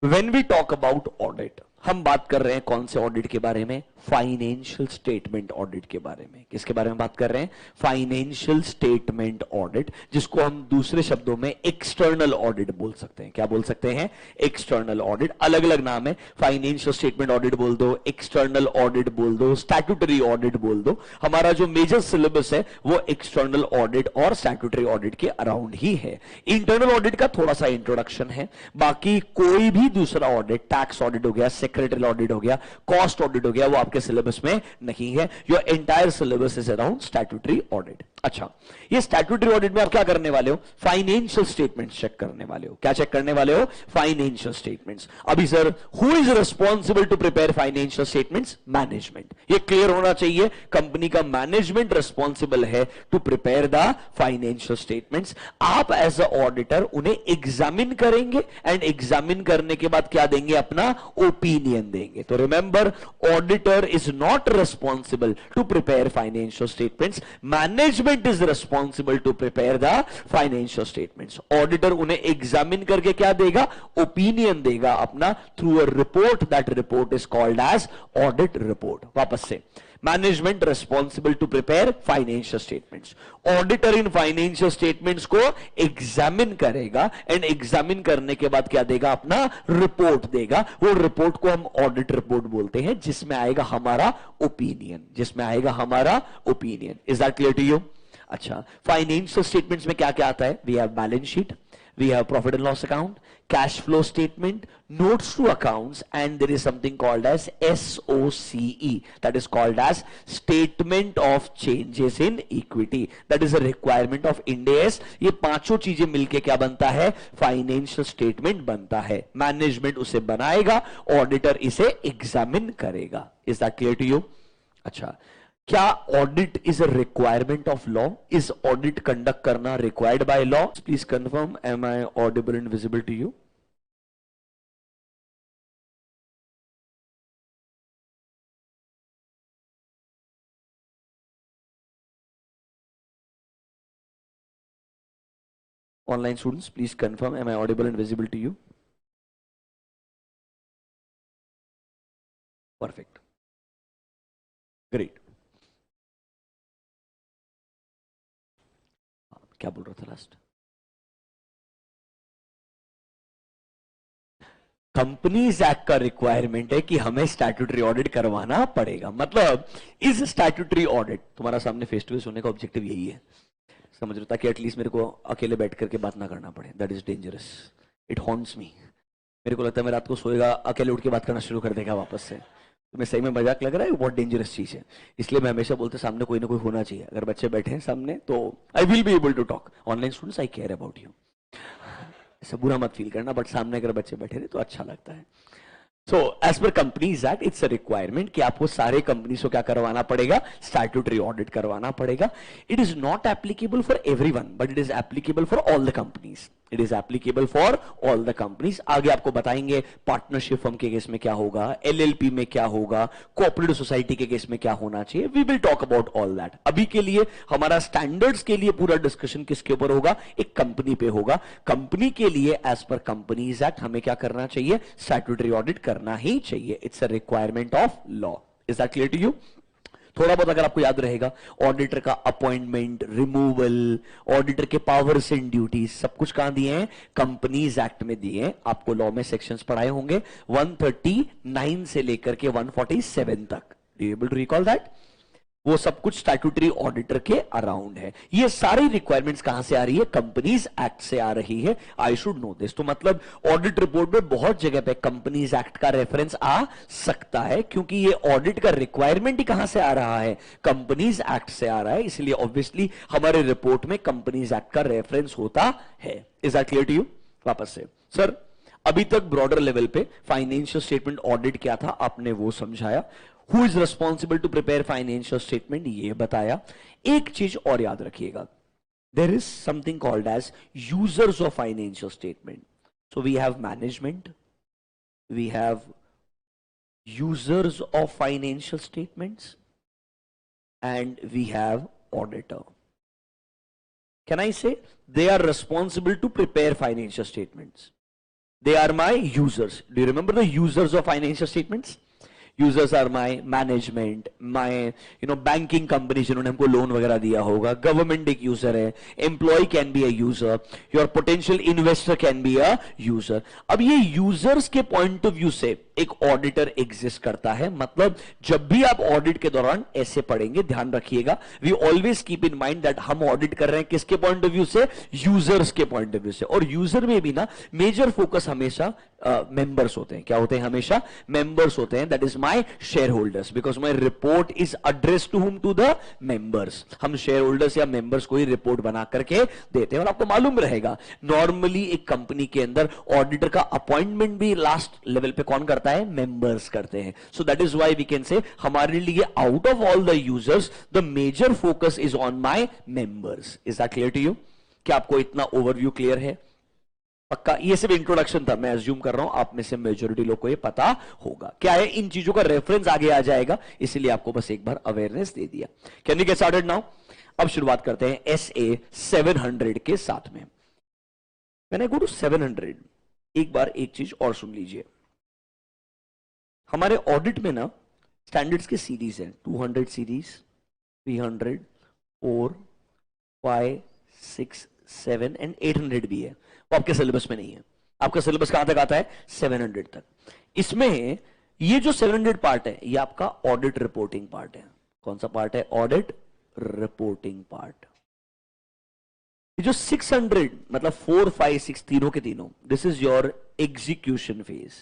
when we talk about audit, हम बात कर रहे हैं कौन से ऑडिट के बारे में, फाइनेंशियल स्टेटमेंट ऑडिट के बारे में। किसके बारे में बात कर रहे हैं? फाइनेंशियल स्टेटमेंट ऑडिट, जिसको हम दूसरे शब्दों में एक्सटर्नल ऑडिट बोल सकते हैं। क्या बोल सकते हैं? External audit. अलग अलग नाम है, फाइनेंशियल स्टेटमेंट ऑडिट बोल दो, एक्सटर्नल ऑडिट बोल दो, स्टैट्यूटरी ऑडिट बोल दो। हमारा जो मेजर सिलेबस है वो एक्सटर्नल ऑडिट और स्टैट्यूटरी ऑडिट के अराउंड ही है। इंटरनल ऑडिट का थोड़ा सा इंट्रोडक्शन है, बाकी कोई भी दूसरा ऑडिट, टैक्स ऑडिट हो गया, सेक्रेटरी ऑडिट हो गया, कॉस्ट ऑडिट हो गया, वो आपके सिलेबस में नहीं है। Your entire syllabus is around statutory audit. अच्छा, ये स्टैट्यूटरी ऑडिट में आप क्या करने वाले हो? फाइनेंशियल स्टेटमेंट्स चेक करने वाले हो। क्या चेक करने वाले हो? Financial statements. अभी sir, who is responsible to prepare financial statements? Management. ये क्लियर होना चाहिए, कंपनी का मैनेजमेंट रिस्पॉन्सिबल है to prepare the financial statements. आप एज अ ऑडिटर उन्हें एग्जामिन करेंगे एंड एग्जामिन करने के बाद क्या देंगे? अपना ओपिनियन देंगे। तो remember, auditor is not responsible to prepare financial statements, management is responsible to prepare the financial statements. Auditor उन्हें एग्जामिन करके क्या देगा? ओपिनियन देगा अपना through a report. That report is called as audit report. वापस से, management responsible to prepare financial statements, auditor इन financial statements को एग्जामिन करेगा एंड एग्जामिन करने के बाद क्या देगा? अपना रिपोर्ट देगा. वो रिपोर्ट को हम ऑडिट रिपोर्ट बोलते हैं, जिसमें आएगा हमारा ओपिनियन, जिसमें आएगा हमारा opinion. Is that clear to you? अच्छा, फाइनेंशियल स्टेटमेंट्स में क्या क्या आता है? We have balance sheet, we have profit and loss account, cash flow statement, notes to accounts, and there is something called as SOCE, that is called as statement of changes in equity. That is a requirement of Ind AS. ये पांचों चीजें मिलके क्या बनता है? Financial statement बनता है. Management उसे बनाएगा, ऑडिटर इसे एग्जामिन करेगा. Is that clear to you? अच्छा, क्या audit is a requirement of law? Is audit conduct करना required by law? Please confirm, am I audible and visible to you? Online students, please confirm, am I audible and visible to you? Perfect, great. क्या बोल रहा था last? Companies Act का requirement है कि हमें statutory audit करवाना पड़ेगा. मतलब इस स्टैट्यूटरी ऑडिट, तुम्हारा सामने फेस टू फेस होने का ऑब्जेक्टिव यही है, समझ रहे हो, ताकि एटलीस्ट मेरे को अकेले बैठ करके बात ना करना पड़े. That is dangerous, it haunts me. मेरे को लगता है मैं रात को सोएगा, अकेले उठ के बात करना शुरू कर देगा वापस से. तुम्हें सही में मजाक लग रहा है? बहुत डेंजरस चीज है. इसलिए मैं हमेशा बोलते सामने कोई ना कोई होना चाहिए. अगर बच्चे बैठे हैं सामने तो I will be able to talk. Online students, I care about you. ऐसा बुरा मत फील करना, बट सामने अगर बच्चे बैठे रहे तो अच्छा लगता है. So as per companies act, it's a requirement कि आपको सारे कंपनीज को क्या करवाना पड़ेगा? स्टैट्यूटरी ऑडिट करवाना पड़ेगा. It is not applicable for everyone, but it is applicable for all the companies. It is applicable for all the companies. आगे आपको बताएंगे पार्टनरशिप फर्म के केस में क्या होगा, एलएलपी में क्या होगा, कोऑपरेटिव सोसाइटी के केस में क्या होना चाहिए. We will talk about all that. अभी के लिए हमारा स्टैंडर्ड्स के लिए पूरा डिस्कशन किसके ऊपर होगा? एक कंपनी पे होगा. कंपनी के लिए एज पर कंपनीज एक्ट हमें क्या करना चाहिए? स्टैट्यूटरी ऑडिट करना ही चाहिए. It's a requirement of law. Is that clear to you? थोड़ा बहुत अगर आपको याद रहेगा, ऑडिटर का अपॉइंटमेंट, रिमूवल, ऑडिटर के पावर्स एंड ड्यूटीज, सब कुछ कहां दिए हैं? कंपनीज एक्ट में दिए हैं. आपको लॉ में सेक्शंस पढ़ाए होंगे 139 से लेकर के 147 तक. Do you able to recall that? वो सब कुछ स्टैट्यूटरी ऑडिटर के अराउंड है. ये सारी रिक्वायरमेंट्स कहां से आ रही है? कंपनीज एक्ट से आ रही है. आई शुड नो दिस. तो मतलब ऑडिट रिपोर्ट में बहुत जगह पे कंपनीज एक्ट का रेफरेंस आ सकता है, क्योंकि ये ऑडिट का रिक्वायरमेंट ही कहां से आ रहा है? कंपनीज एक्ट से आ रहा है. इसलिए ऑब्वियसली हमारे रिपोर्ट में कंपनीज एक्ट का रेफरेंस होता है. Is that clear to you? वापस से, सर अभी तक ब्रॉडर लेवल पे फाइनेंशियल स्टेटमेंट ऑडिट क्या था आपने वो समझाया. Who is responsible to prepare financial statement ये बताया. एक चीज और याद रखिएगा, there is something called as users of financial statement. So we have management, we have users of financial statements, and we have auditor. Can I say they are responsible to prepare financial statements? They are my users. Do you remember the users of financial statements? Users are my management, my banking companies जिन्होंने हमको loan वगैरह दिया होगा. Government एक user है. Employ can be a user. Your potential investor can be a user. अब ये users के पॉइंट ऑफ व्यू से एक ऑडिटर एग्जिस्ट करता है। मतलब जब भी आप ऑडिट के दौरान ऐसे पढ़ेंगे, ध्यान रखिएगा, we always keep in mind that हम ऑडिट कर रहे हैं किसके पॉइंट ऑफ व्यू से, यूजर्स के पॉइंट ऑफ व्यू से। और यूजर में भी ना मेजर फोकस हमेशा मेंबर्स होते हैं। क्या होते हैं? हमेशा मेंबर्स होते हैं। That is my shareholders, because my report is address to whom, to the members. हम शेयर होल्डर्स या मेंबर्स को ही रिपोर्ट बना करके देते हैं। और आपको मालूम रहेगा नॉर्मली एक कंपनी के अंदर ऑडिटर का अपॉइंटमेंट भी लास्ट लेवल पे कौन करता है? मेंबर्स करते हैं। So that is why we can say हमारे लिए out of all the users the major focus is on my members. Is that clear to you? क्या आपको इतना ओवरव्यू क्लियर है? पक्का? ये सिर्फ इंट्रोडक्शन था, मैं अज्यूम कर रहा हूं आप में से मेजॉरिटी लोग को ये पता होगा। क्या है? इन चीजों का रेफरेंस आगे आ जाएगा, इसीलिए आपको बस एक बार अवेयरनेस दे दिया। Can we get started now? अब शुरुआत करते हैं SA 700 के साथ में। मैंने गो टू 700, एक बार एक चीज और सुन लीजिए। हमारे ऑडिट में ना स्टैंडर्ड्स के सीरीज है, 200 सीरीज, 300, 4, 5, 6, 7 एंड 800 भी है। वो आपके सिलेबस में नहीं है। आपका सिलेबस कहां तक आता है? 700 तक। इसमें ये जो 700 पार्ट है, ये आपका ऑडिट रिपोर्टिंग पार्ट है। कौन सा पार्ट है? Audit reporting part. ये जो 600 मतलब 4, 5, 6 तीनों के तीनों, this is your execution phase.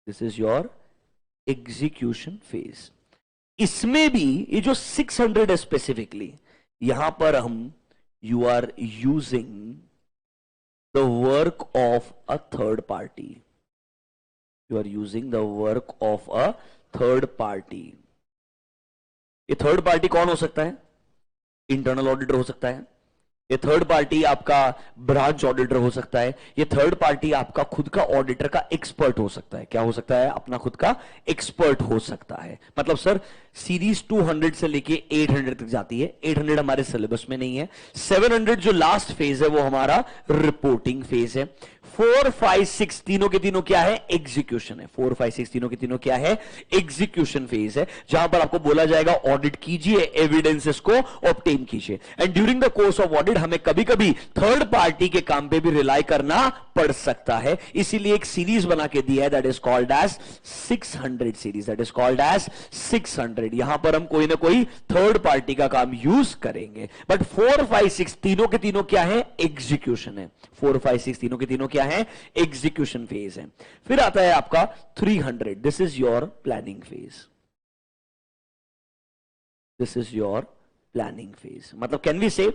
This is your execution phase. इसमें भी ये जो 600 है स्पेसिफिकली, यहां पर हम you are using the work of a third party. You are using the work of a third party. ये थर्ड पार्टी कौन हो सकता है? इंटरनल ऑडिटर हो सकता है, ये थर्ड पार्टी आपका ब्रांच ऑडिटर हो सकता है, ये थर्ड पार्टी आपका खुद का ऑडिटर का एक्सपर्ट हो सकता है। क्या हो सकता है? अपना खुद का एक्सपर्ट हो सकता है। मतलब सर सीरीज 200 से लेके 800 तक जाती है। 800 हमारे सिलेबस में नहीं है। 700 जो लास्ट फेज है वो हमारा रिपोर्टिंग फेज है। 4, 5, 6 तीनों के तीनों क्या है? एग्जीक्यूशन है। 4, 5, 6 तीनों के तीनों क्या है? एग्जीक्यूशन फेज है, जहां पर आपको बोला जाएगा ऑडिट कीजिए, एविडेंसेस को ऑब्टेन कीजिए। And during the course of audit हमें कभी कभी थर्ड पार्टी के काम पे भी रिलाई करना पड़ सकता है। इसीलिए एक सीरीज बना के दिया है, that is called as 600 series. That is called as 600। यहां पर हम कोई ना कोई थर्ड पार्टी का काम यूज करेंगे। बट 4, 5, 6 तीनों के तीनों क्या है? एग्जीक्यूशन है। 4, 5, 6 तीनों के तीनों क्या है? एग्जीक्यूशन फेज है। फिर आता है आपका 300। This is your planning phase. This is your planning phase. मतलब कैन वी से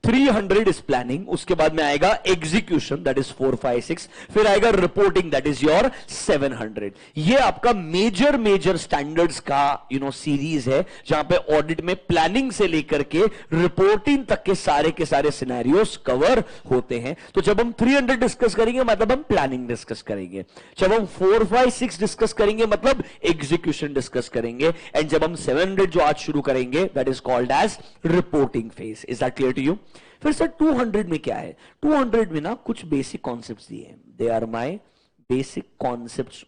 300 इज प्लानिंग, उसके बाद में आएगा एग्जीक्यूशन, दैट इज 4, 5, 6, फिर आएगा रिपोर्टिंग, दैट इज योर 700। ये आपका मेजर स्टैंडर्ड्स का सीरीज है, जहां पे ऑडिट में प्लानिंग से लेकर के रिपोर्टिंग तक के सारे सिनेरियोस कवर होते हैं। तो जब हम 300 डिस्कस करेंगे मतलब हम प्लानिंग डिस्कस करेंगे, जब हम 4, 5, 6 डिस्कस करेंगे मतलब एग्जीक्यूशन डिस्कस करेंगे, एंड जब हम 700 जो आज शुरू करेंगे that is called as reporting phase. Is that clear to you? फिर सर 200 में क्या है? 200 में ना कुछ बेसिक कॉन्सेप्ट्स दिए हैं। They are my basic concepts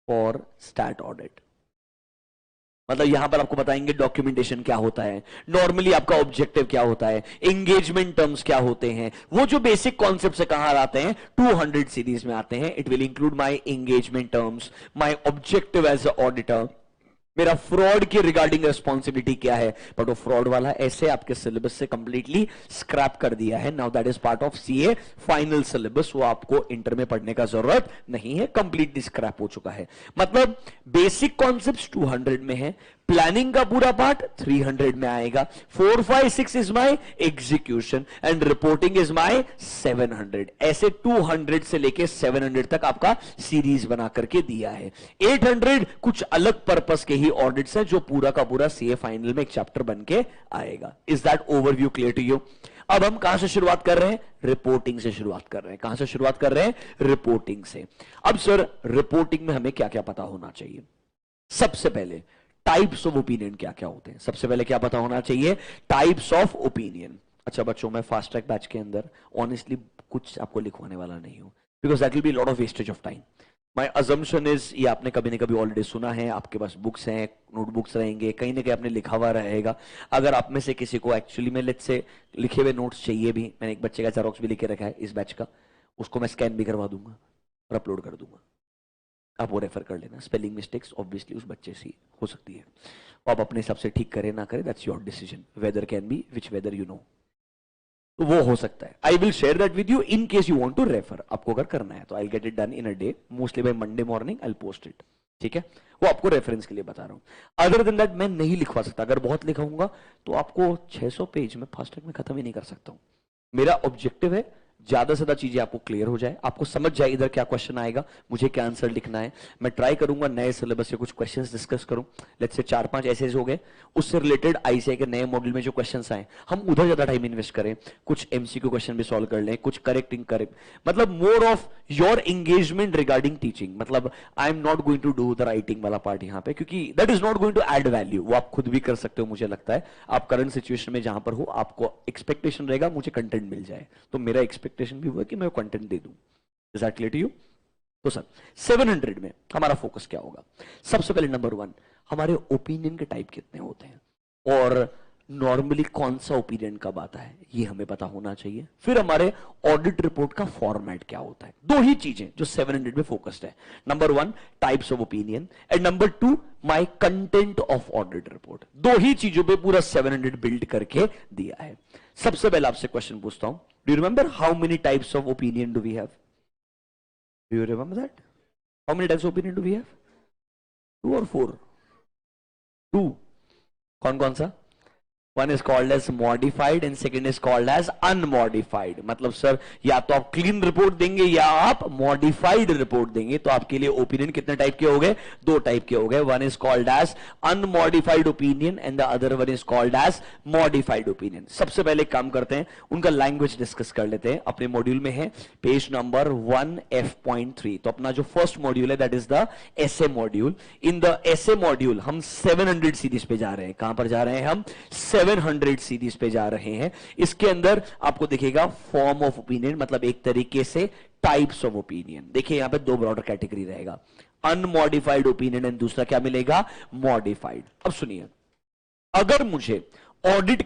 for stat audit. मतलब यहां पर आपको बताएंगे डॉक्यूमेंटेशन क्या होता है, नॉर्मली आपका ऑब्जेक्टिव क्या होता है, एंगेजमेंट टर्म्स क्या होते हैं। वो जो बेसिक कॉन्सेप्ट से कहां आते हैं? 200 सीरीज में आते हैं। It will include my engagement terms, my objective as a auditor, मेरा फ्रॉड की रिगार्डिंग रिस्पॉन्सिबिलिटी क्या है। बट वो फ्रॉड वाला ऐसे आपके सिलेबस से कंप्लीटली स्क्रैप कर दिया है। Now that is part of CA final syllabus. वो आपको इंटर में पढ़ने का जरूरत नहीं है, कंप्लीटली स्क्रैप हो चुका है। मतलब बेसिक कॉन्सेप्ट्स 200 में है, प्लानिंग का पूरा पार्ट 300 में आएगा। 4, 5, 6 is my execution and reporting is my 700। ऐसे 200 से लेके 700 तक आपका सीरीज बना करके दिया है। 800 कुछ अलग पर्पस के ही ऑडिट्स हैं, जो पूरा का पूरा CA फाइनल में एक चैप्टर बन के आएगा। Is that overview clear to you? अब हम कहां से शुरुआत कर रहे हैं? रिपोर्टिंग से शुरुआत कर रहे हैं। कहां से शुरुआत कर रहे हैं? रिपोर्टिंग से। अब सर रिपोर्टिंग में हमें क्या क्या पता होना चाहिए? सबसे पहले टाइप्स ऑफ ओपिनियन क्या क्या होते हैं। सबसे पहले क्या पता होना चाहिए? Types of opinion. अच्छा बच्चों, मैं फास्ट ट्रैक बैच के अंदर ऑनेस्टली कुछ आपको लिखवाने वाला नहीं हूं, because that will be lot of wastage of time. My assumption is, ये आपने कभी न कभी ऑलरेडी सुना है, आपके पास बुक्स हैं, नोटबुक्स रहेंगे, कहीं ना कहीं आपने लिखा हुआ रहेगा। अगर आप में से किसी को एक्चुअली में लेट्स से लिखे हुए नोट्स चाहिए भी, मैंने एक बच्चे का जेरोक्स भी लिखे रखा है इस बैच का, उसको मैं स्कैन भी करवा दूंगा और अपलोड कर दूंगा, आप वो रेफर कर लेना। स्पेलिंग मिस्टेक्स ऑब्वियसली उस बच्चे से हो सकती है, आप अपने हिसाब से ठीक करें ना करें, that's your decision, whether can be which whether you know, तो वो हो सकता है। I will share that with you in case you want to refer, आपको अगर करना है तो I get it done in a day, mostly by Monday morning I post it, ठीक है, वो आपको रेफरेंस के लिए बता रहा हूं। अदर देन दैट मैं नहीं लिखवा सकता, अगर बहुत लिखाऊंगा तो आपको 600 पेज में फास्ट ट्रैक में खत्म ही नहीं कर सकता हूं। मेरा ऑब्जेक्टिव है ज्यादा से ज्यादा चीजें आपको क्लियर हो जाए, आपको समझ जाए इधर क्या क्वेश्चन आएगा, मुझे क्या आंसर लिखना है। मैं ट्राई करूंगा नए सिलेबस से कुछ क्वेश्चंस डिस्कस करूं, लेट्स से 4-5 ऐसे हो गए, उससे रिलेटेड आईसीआई के नए मॉड्यूल में जो क्वेश्चंस आए हम उधर ज्यादा टाइम इन्वेस्ट करें, कुछ एमसीक्यू क्वेश्चन भी सॉल्व कर लें, कुछ करेक्टिंग करें, मतलब more of your engagement regarding teaching. मतलब I am not going to do the writing वाला पार्ट यहां पे, क्योंकि that is not going to add value, वो आप खुद भी कर सकते हो। मुझे लगता है आप करंट सिचुएशन में जहां पर हो, आपको एक्सपेक्टेशन रहेगा मुझे कंटेंट मिल जाए, तो मेरा एक्सपेक्टेशन भी हुआ कि मैं कंटेंट दे दूं। Is that clear to you? तो सर 700 में हमारा फोकस क्या होगा? सबसे पहले नंबर 1, हमारे ओपिनियन के टाइप कितने होते हैं और नॉर्मली कौन सा ओपिनियन कब आता है ये हमें पता होना चाहिए। फिर हमारे ऑडिट रिपोर्ट का फॉर्मेट क्या होता है, दो ही चीजें जो 700 में फोकस्ड है। Number 1 types of opinion and number 2 my content of audit report. दो ही चीजों पे पूरा 700 बिल्ड करके दिया है। सबसे पहले आपसे क्वेश्चन पूछता हूं, do you remember how many types of opinion do we have? Do you remember that? How many types of opinion do we have? 2 और 4? 2। कौन कौन सा? One is called as modified and second is called as unmodified। मतलब sir या तो आप clean report देंगे या आप मॉडिफाइड रिपोर्ट देंगे, तो आपके लिए ओपिनियन कितने टाइप के हो गए? 2 टाइप के हो गए। One is called as unmodified opinion and the other one is called as modified opinion. सबसे पहले काम करते हैं, उनका लैंग्वेज डिस्कस कर लेते हैं। अपने मॉड्यूल में है पेज नंबर 1F.3, तो अपना जो फर्स्ट मॉड्यूल है that is the essay module. In the essay module हम 700 सीरीज पे जा रहे हैं। कहां पर जा रहे हैं हम? 700 सीरीज पे जा रहे हैं। इसके अंदर आपको दिखेगा फॉर्म ऑफ ओपिनियन, मतलब एक तरीके से टाइप्स ऑफ ओपिनियन। देखिए यहां पे 2 ब्रॉडर कैटेगरी रहेगा, अनमॉडिफाइड ओपिनियन एंड दूसरा क्या मिलेगा? मॉडिफाइड। अब सुनिए, अगर मुझे ऑडिट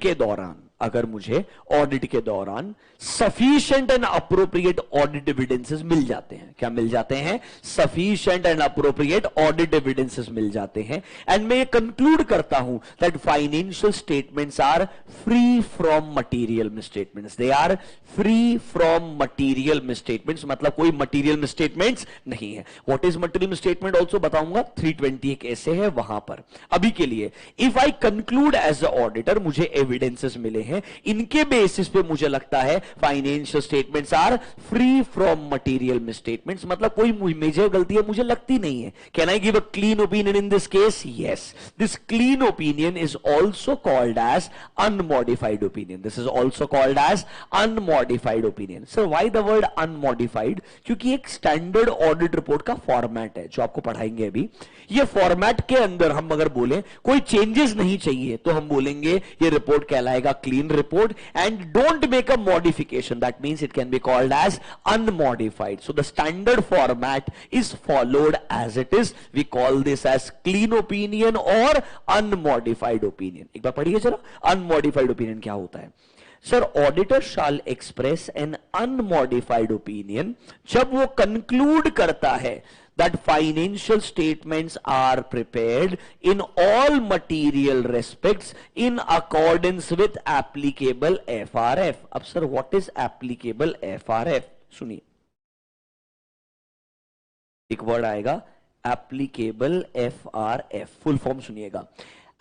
के दौरान sufficient and appropriate audit evidences मिल जाते हैं, क्या मिल जाते हैं? Sufficient and appropriate audit evidences मिल जाते हैं, एंड मैं ये कंक्लूड करता हूं that financial statements are free from material misstatements. They are free from material misstatements, मतलब कोई मटीरियल मिसस्टेटमेंट्स नहीं है। What is material misstatement also बताऊंगा, 320 एक ऐसे है वहां पर। अभी के लिए if I conclude as a auditor, मुझे एविडेंसेस मिले हैं, इनके बेसिस पे मुझे लगता है financial statements are free from material misstatements, मतलब कोई मेजर गलती है मुझे लगती नहीं है। Can I give a clean opinion in this case? Yes, this clean opinion is also called as unmodified opinion. This is also called as unmodified opinion. Sir why the word unmodified? क्योंकि एक standard audit report का format है जो आपको पढ़ाएंगे अभी। ये format के अंदर हम अगर बोले कोई चेंजेस नहीं चाहिए तो हम बोलेंगे ये रिपोर्ट कहलाएगा clean report, and don't make a modification, that means it can be called as unmodified. So the standard format is followed as it is. We call this as clean opinion और unmodified opinion. एक बार पढ़िए जरा, unmodified opinion क्या होता है? Sir auditor shall express an unmodified opinion जब वो कंक्लूड करता है that financial statements are prepared in all material respects in accordance with applicable FRF। अब sir what is applicable FRF? सुनिए, एक वर्ड आएगा applicable FRF, फुल फॉर्म सुनिएगा।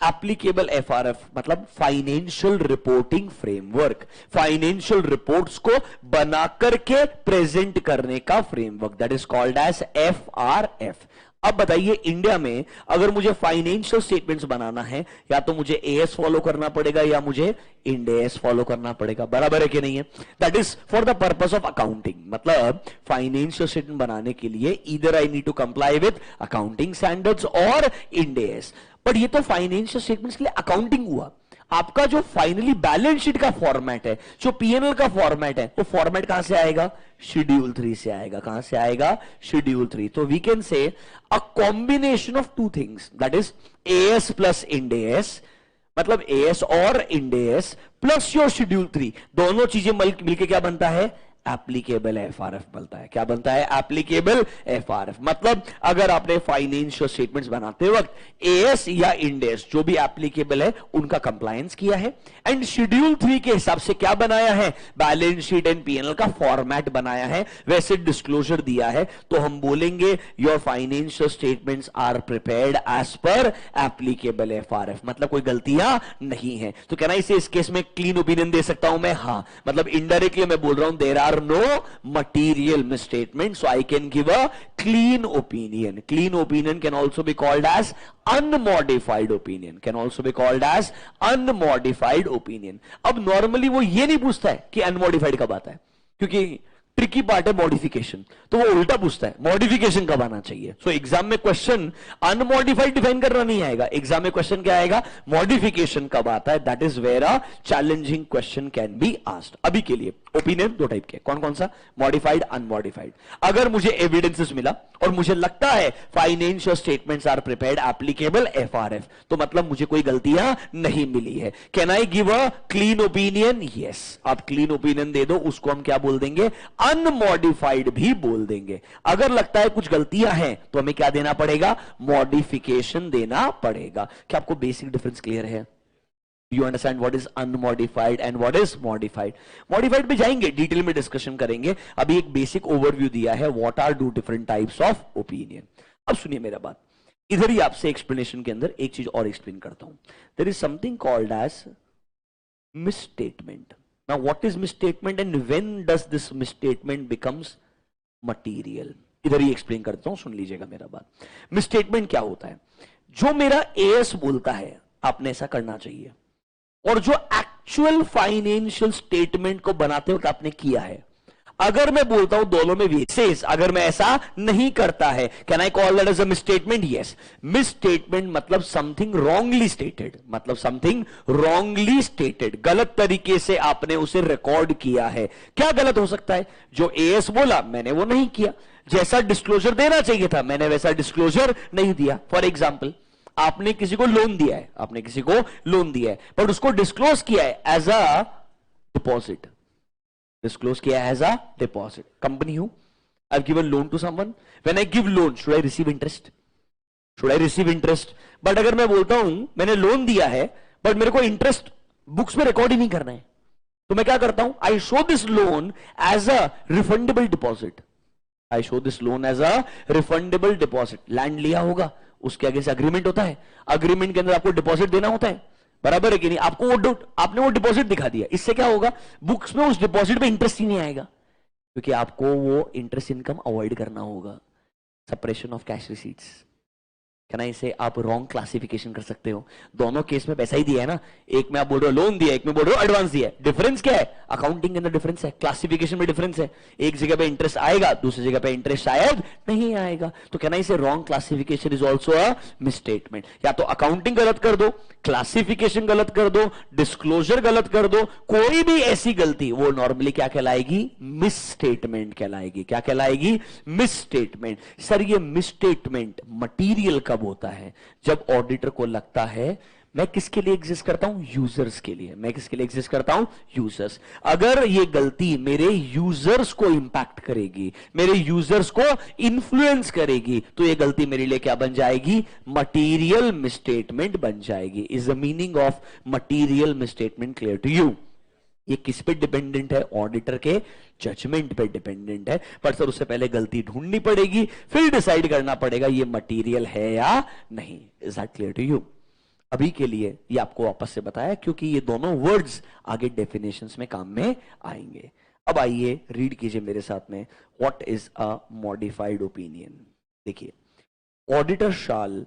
Applicable FRF मतलब financial reporting framework, financial reports को बना करके present करने का framework, that is called as FRF. अब बताइए इंडिया में अगर मुझे फाइनेंशियल स्टेटमेंट्स बनाना है, या तो मुझे एएस फॉलो करना पड़ेगा या मुझे इंड एएस फॉलो करना पड़ेगा, बराबर है कि नहीं है? That is for the purpose of accounting. मतलब फाइनेंशियल स्टेटमेंट बनाने के लिए either I need to comply with accounting standards और इंड एएस। बट ये तो फाइनेंशियल स्टेटमेंट्स के लिए अकाउंटिंग हुआ। आपका जो फाइनली बैलेंस शीट का फॉर्मेट है, जो पीएनएल का फॉर्मेट है, वो फॉर्मेट कहां से आएगा? शेड्यूल 3 से आएगा। कहां से आएगा? शेड्यूल 3। तो we can say a combination of 2 things, that is AS plus Ind AS, मतलब एएस और Ind AS plus your schedule 3, दोनों चीजें मिलकर क्या बनता है? एप्लीकेबल एफआरएफ बनता है। क्या बनता है? Applicable FRF. मतलब अगर आपने फाइनेंशियल स्टेटमेंट्स बनाते वक्त एएस या इंड एस जो भी एप्लीकेबल है उनका कंप्लायंस किया है, एंड शेड्यूल 3 के हिसाब से क्या बनाया है? बैलेंस शीट एंड पीएनएल का फॉर्मेट बनाया है, वैसे डिस्क्लोजर दिया है, तो हम बोलेंगे your financial statements are prepared as per applicable FRF. मतलब कोई गलतियां नहीं है। तो कहना इसे इस केस में क्लीन ओपिनियन दे सकता हूं मैं? हां। मतलब इनडायरेक्टली मैं बोल रहा हूं there are no material misstatement, so I can give a clean opinion. Clean opinion can also be called as unmodified opinion, can also be called as unmodified opinion. अब normally वो ये नहीं पूछता है कि unmodified कब आता है, क्योंकि ट्रिकी पार्ट है मॉडिफिकेशन, तो वो उल्टा पूछता है मॉडिफिकेशन कब आना चाहिए। सो एग्जाम में क्वेश्चन अनमॉडिफाइड डिफाइन करना नहीं आएगा, एग्जाम में क्वेश्चन क्या आएगा? मॉडिफिकेशन कब आता है। That is where a challenging question can be asked. अभी के लिए ओपिनियन दो टाइप के, कौन कौन सा? Modified, unmodified. अगर मुझे एविडेंसेस मिला और मुझे लगता है financial statements are prepared applicable FRF, तो मतलब मुझे कोई गलतियां नहीं मिली है। Can I give a clean opinion? Yes. आप क्लीन ओपिनियन दे दो, उसको हम क्या बोल देंगे? अनमॉडिफाइड भी बोल देंगे। अगर लगता है कुछ गलतियां हैं तो हमें क्या देना पड़ेगा? मॉडिफिकेशन देना पड़ेगा। क्या आपको बेसिक डिफरेंस क्लियर है? You understand what is unmodified and what is modified? Modified पे जाएंगे, डिटेल में डिस्कशन करेंगे। अभी एक बेसिक ओवरव्यू दिया है, what are two different types of opinion। अब सुनिए मेरा बात, इधर ही आपसे एक्सप्लेनेशन के अंदर एक चीज और एक्सप्लेन करता हूं। There is something called as misstatement. Now what is misstatement and when does this misstatement becomes material? इधर ही एक्सप्लेन करता हूं, सुन लीजिएगा मेरा बात। मिसस्टेटमेंट क्या होता है? जो मेरा एएस बोलता है आपने ऐसा करना चाहिए, और जो एक्चुअल फाइनेंशियल स्टेटमेंट को बनाते वक्त आपने किया है, अगर मैं बोलता हूं दोनों में वेसेस, अगर मैं ऐसा नहीं करता है, can I call that as a misstatement? Yes. Misstatement मतलब समथिंग रॉन्गली स्टेटेड, मतलब समथिंग रॉन्गली स्टेटेड, गलत तरीके से आपने उसे रिकॉर्ड किया है। क्या गलत हो सकता है? जो एएस बोला मैंने वो नहीं किया, जैसा डिस्क्लोजर देना चाहिए था मैंने वैसा डिस्क्लोजर नहीं दिया। फॉर एग्जाम्पल, आपने किसी को लोन दिया है, आपने किसी को लोन दिया है, पर उसको डिस्क्लोज किया है एज अ डिपॉजिट, डिस्क्लोज किया एज अ डिपॉजिट। कंपनी हूं, I have given loan to someone, when I give loan should I receive interest? Should I receive interest? But अगर मैं बोलता हूं मैंने लोन दिया है बट मेरे को इंटरेस्ट बुक्स में रिकॉर्ड ही नहीं करना है, तो मैं क्या करता हूं? I show this loan as a refundable deposit. I show this loan as a refundable deposit. Land लिया होगा, उसके आगे से अग्रीमेंट होता है, अग्रीमेंट के अंदर आपको डिपॉजिट देना होता है, बराबर है कि नहीं? आपने वो डिपॉजिट दिखा दिया, इससे क्या होगा? बुक्स में उस डिपॉजिट पे इंटरेस्ट ही नहीं आएगा, क्योंकि आपको वो इंटरेस्ट इनकम अवॉइड करना होगा। Suppression of cash receipts. कहना इसे आप रॉन्ग क्लासिफिकेशन कर सकते हो। दोनों केस में पैसा ही दिया है ना, एक में आप बोल रहे हो लोन दिया, एक में बोल रहे हो एडवांस दिया है। डिफरेंस क्या है? अकाउंटिंग के अंदर डिफरेंस है, क्लासिफिकेशन में डिफरेंस है। एक जगह पे इंटरेस्ट आएगा, दूसरी जगह पे इंटरेस्ट शायद नहीं आएगा। तो कहना इसे wrong classification is also a misstatement. या तो अकाउंटिंग गलत कर दो, क्लासिफिकेशन गलत कर दो, डिस्क्लोजर गलत कर दो, कोई भी ऐसी गलती वो नॉर्मली क्या कहलाएगी? मिसस्टेटमेंट कहलाएगी। क्या कहलाएगी? मिसस्टेटमेंट। सर ये मिसस्टेटमेंट मटीरियल कब होता है? जब ऑडिटर को लगता है मैं किसके लिए एग्जिस्ट करता हूं? यूजर्स के लिए। मैं किसके लिए एग्जिस्ट करता हूं? यूजर्स। अगर ये गलती मेरे यूजर्स को इंपैक्ट करेगी, मेरे यूजर्स को इंफ्लुएंस करेगी, तो ये गलती मेरे लिए क्या बन जाएगी? मटीरियल मिसस्टेटमेंट बन जाएगी। Is the meaning of material misstatement clear to you? ये किस पे डिपेंडेंट है? ऑडिटर के जजमेंट पे डिपेंडेंट है। पर सर उससे पहले गलती ढूंढनी पड़ेगी, फिर डिसाइड करना पड़ेगा ये मटीरियल है या नहीं। Is that clear to you? अभी के लिए ये आपको वापस से बताया, क्योंकि ये दोनों वर्ड्स आगे डेफिनेशंस में काम में आएंगे। अब आइए रीड कीजिए मेरे साथ में, what is a modified opinion. देखिए, auditor shall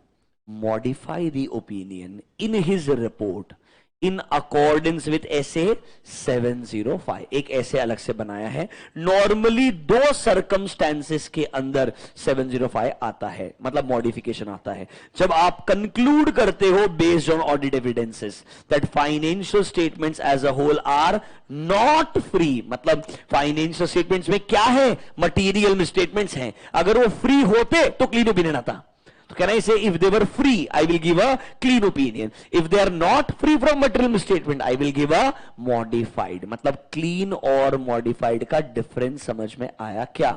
modify the opinion in his report in accordance with SA 705। एक ऐसे अलग से बनाया है, नॉर्मली दो सर्कमस्टेंसेस के अंदर 705 आता है, मतलब मॉडिफिकेशन आता है। जब आप कंक्लूड करते हो based on audit evidences that financial statements as a whole are not free, मतलब फाइनेंशियल स्टेटमेंट्स में क्या है? मटीरियल मिसस्टेटमेंट्स हैं। अगर वो फ्री होते तो क्लीन ओपिनियन आता। तो can I say if they were free I will give a clean opinion, if they are not free from material misstatement I will give a modified. मतलब clean और modified का difference समझ में आया क्या?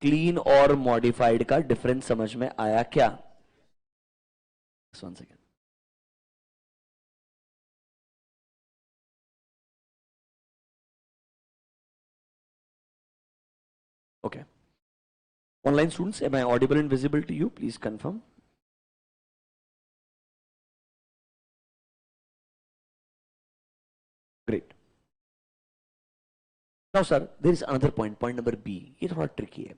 Clean और मॉडिफाइड का difference समझ में आया क्या? One second. Okay, online students, am I audible and visible to you? Please confirm. Great. Now sir, there is another point, point number B. ये थोड़ा ट्रिकी है।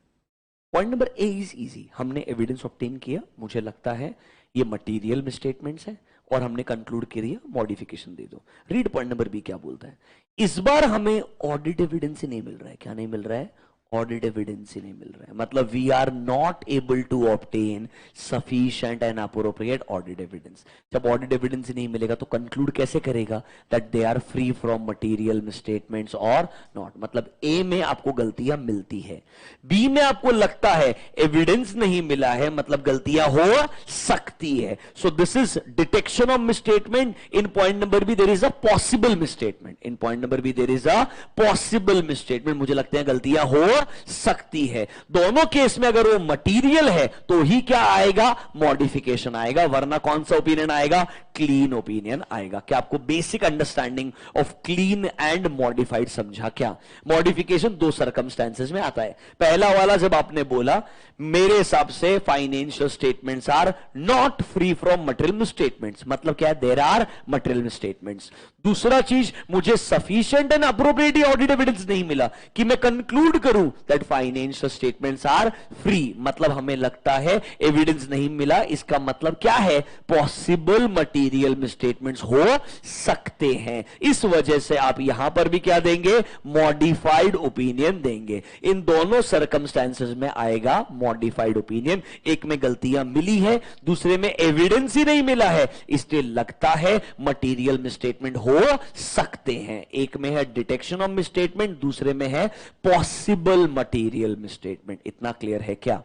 Point number A is easy, हमने evidence obtain किया, मुझे लगता है ये material misstatements है और हमने कंक्लूड कर दिया, मॉडिफिकेशन दे दो। रीड पॉइंट नंबर बी क्या बोलता है। इस बार हमें ऑडिट एविडेंस ही नहीं मिल रहा है। क्या नहीं मिल रहा है? ऑडिट एविडेंस ही नहीं मिल रहा है। मतलब we are not able to obtain sufficient and appropriate audit evidence. जब ऑडिट एविडेंस ही नहीं मिलेगा तो कंक्लूड कैसे करेगा that they are free from material misstatements और नॉट। मतलब ए में आपको गलतियां मिलती है, बी में आपको लगता है एविडेंस नहीं मिला है, मतलब गलतियां हो सकती है। So this is detection of misstatement. In point number B there is a possible misstatement. In point number B there is a possible misstatement. मुझे लगता है गलतियां हो सकती है। दोनों केस में अगर वो मटेरियल है तो ही क्या आएगा? मॉडिफिकेशन आएगा, वरना कौन सा ओपिनियन आएगा? क्लीन ओपिनियन आएगा। क्या आपको basic understanding of clean and modified समझा क्या? मॉडिफिकेशन दो सर्कमस्टेंसेस में आता है। पहला वाला जब आपने बोला मेरे हिसाब से financial statements are not free from material misstatements, मतलब क्या है? There are material misstatements. दूसरा चीज, मुझे sufficient and appropriate audit evidence नहीं मिला कि मैं कंक्लूड करूं that financial statements are free, मतलब हमें लगता है एविडेंस नहीं मिला। इसका मतलब क्या है? पॉसिबल मटेरियल मिसस्टेटमेंट्स हो सकते हैं। इस वजह से आप यहां पर भी क्या देंगे? मॉडिफाइड ओपिनियन देंगे। इन दोनों सर्कमस्टेंसेस में आएगा मॉडिफाइड ओपिनियन। एक में गलतियां मिली है, दूसरे में एविडेंस ही नहीं मिला है, इसलिए लगता है मटेरियल मिसस्टेटमेंट हो सकते हैं। एक में है डिटेक्शन ऑफ मिसस्टेटमेंट, दूसरे में है पॉसिबल मटेरियल मिसस्टेटमेंट। इतना क्लियर है क्या?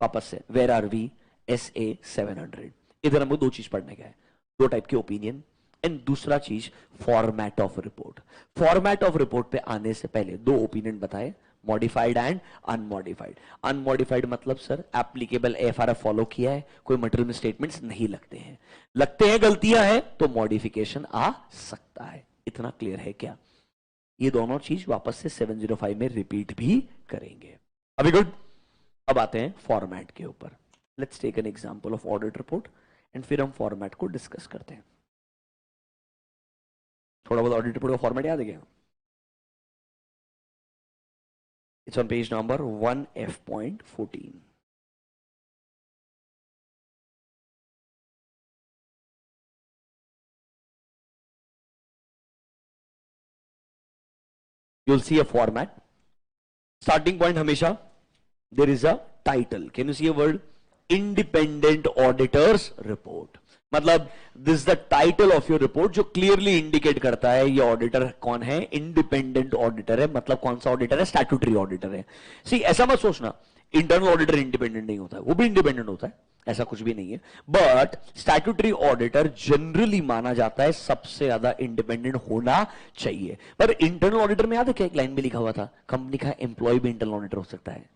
वापस से, वेयर आर वी? SA 700। इधर हमको दो चीज पढ़ने का है, दो टाइप के ओपिनियन एंड दूसरा चीज format of report. Format of report पे आने से पहले दो ओपिनियन बताए, मॉडिफाइड एंड अनमॉडिफाइड। अनमॉडिफाइड मतलब सर एप्लीकेबल FRF फॉलो किया है, कोई मटेरियल स्टेटमेंट्स नहीं लगते हैं, लगते हैं गलतियां हैं तो मॉडिफिकेशन आ सकता है। इतना क्लियर है क्या? ये दोनों चीज वापस से 705 में रिपीट भी करेंगे। अभी गुड। अब आते हैं फॉर्मेट के ऊपर। Let's take an example of audit report and फिर हम फॉर्मेट को डिस्कस करते हैं। थोड़ा बहुत ऑडिट रिपोर्ट का फॉर्मेट याद है क्या? It's on page number 1F.14. You'll see a format. Starting point हमेशा there is a title. Can you see a word? Independent Auditors Report. मतलब this is the title of your report जो clearly indicate करता है ये auditor कौन है, independent auditor है। मतलब कौन सा ऑडिटर है? स्टैट्यूटरी ऑडिटर है। सी ऐसा मत सोचना इंटरनल ऑडिटर इंडिपेंडेंट नहीं होता है, वो भी इंडिपेंडेंट होता है, ऐसा कुछ भी नहीं है। बट स्टैट्यूटरी ऑडिटर जनरली माना जाता है सबसे ज्यादा इंडिपेंडेंट होना चाहिए। पर इंटरनल ऑडिटर में याद है क्या एक लाइन में लिखा हुआ था, कंपनी का एम्प्लॉय भी इंटरनल ऑडिटर हो सकता है।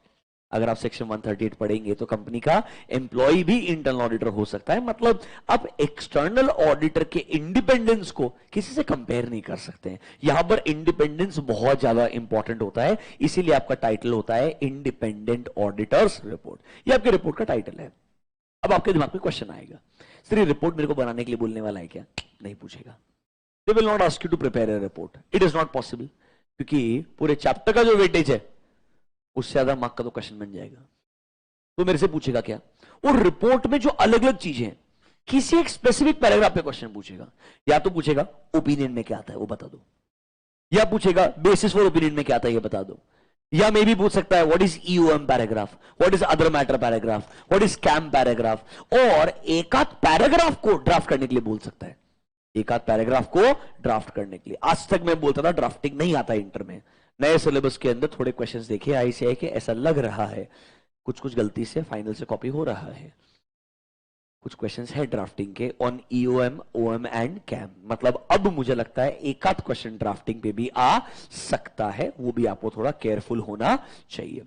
अगर आप सेक्शन 138 पढ़ेंगे तो कंपनी का एम्प्लॉय भी इंटरनल ऑडिटर हो सकता है। मतलब आप एक्सटर्नल ऑडिटर के इंडिपेंडेंस को किसी से कंपेयर नहीं कर सकते हैं। यहां पर इंडिपेंडेंस बहुत ज्यादा इंपॉर्टेंट होता है, इसीलिए आपका टाइटल होता है इंडिपेंडेंट ऑडिटर्स रिपोर्ट। ये आपके रिपोर्ट का टाइटल है। अब आपके दिमाग में क्वेश्चन आएगा, सर ये रिपोर्ट मेरे को बनाने के लिए बोलने वाला है क्या? नहीं पूछेगा। They will not ask you to prepare a report, it is not possible, क्योंकि पूरे चैप्टर का जो वेटेज है उससे ज्यादा मार्क का तो क्वेश्चन बन जाएगा। तो मेरे से पूछेगा क्या? और रिपोर्ट में जो अलग अलग चीजें हैं, किसी एक स्पेसिफिक पैराग्राफ पे क्वेश्चन पूछेगा। या तो पूछेगा ओपिनियन में क्या आता है वो बता दो, या पूछेगा बेसिस फॉर ओपिनियन में क्या आता है ये बता दो, या मे भी पूछ सकता है what is EOM paragraph, what is other matter paragraph, what is scam paragraph, और एक आध पैराग्राफ को ड्राफ्ट करने के लिए बोल सकता है। एक आध पैराग्राफ को ड्राफ्ट करने के लिए। आज तक मैं बोलता था ड्राफ्टिंग नहीं आता इंटर में, नए सिलेबस के अंदर थोड़े क्वेश्चंस देखे, ऐसे है कि ऐसा लग रहा है कुछ कुछ गलती से फाइनल से कॉपी हो रहा है। कुछ क्वेश्चंस है ड्राफ्टिंग के on EOM, OM and KAM. मतलब अब मुझे लगता है एक आध क्वेश्चन ड्राफ्टिंग पे भी आ सकता है, वो भी आपको थोड़ा केयरफुल होना चाहिए।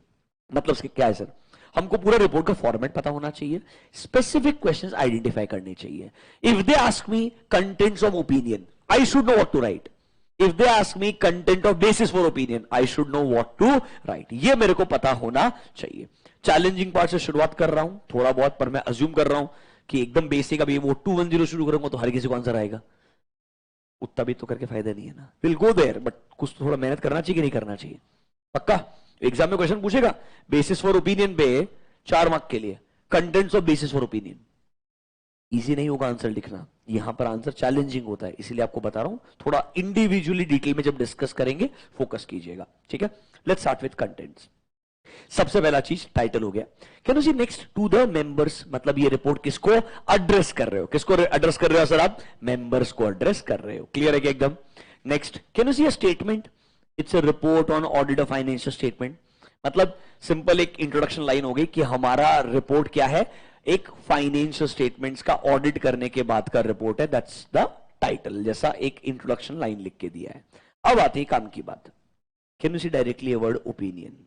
मतलब उसके क्या है सर, हमको पूरा रिपोर्ट का फॉर्मेट पता होना चाहिए, स्पेसिफिक क्वेश्चंस आइडेंटिफाई करने चाहिए। If they ask me contents of opinion, I should know what to write. If they ask me content of basis for opinion, I should know what to write. ये मेरे को पता होना चाहिए। Challenging part से शुरुआत कर रहा हूं थोड़ा बहुत, पर मैं अज्यूम कर रहा हूं कि एकदम बेसिक, अभी वो 210 शुरू करूंगा तो हर किसी को आंसर आएगा, उतना भी तो करके फायदा नहीं है ना। विल गो देयर, बट कुछ तो थोड़ा मेहनत करना चाहिए कि नहीं करना चाहिए? पक्का एग्जाम में क्वेश्चन पूछेगा बेसिस फॉर ओपिनियन पे 4 मार्क के लिए, contents of basis for opinion. Easy नहीं होगा आंसर लिखना, यहां पर आंसर चैलेंजिंग होता है, इसलिए आपको बता रहा हूं थोड़ा इंडिविजुअली डिटेल में जब डिस्कस करेंगे फोकस कीजिएगा, ठीक है। Let's start with contents. सबसे पहला चीज टाइटल हो गया। Can you see next to the members, मतलब ये रिपोर्ट किसको एड्रेस कर रहे हो? किसको एड्रेस कर रहे हो सर आप? मेंबर्स को एड्रेस कर रहे हो। क्लियर है क्या एकदम? Next, can you see a statement? It's a report on audit of financial statement. मतलब सिंपल एक इंट्रोडक्शन लाइन हो गई कि हमारा रिपोर्ट क्या है, एक फाइनेंशियल स्टेटमेंट्स का ऑडिट करने के बाद का रिपोर्ट है, दैट्स द टाइटल। जैसा एक इंट्रोडक्शन लाइन लिख के दिया है। अब आती है काम की बात। Can you see directly a word opinion?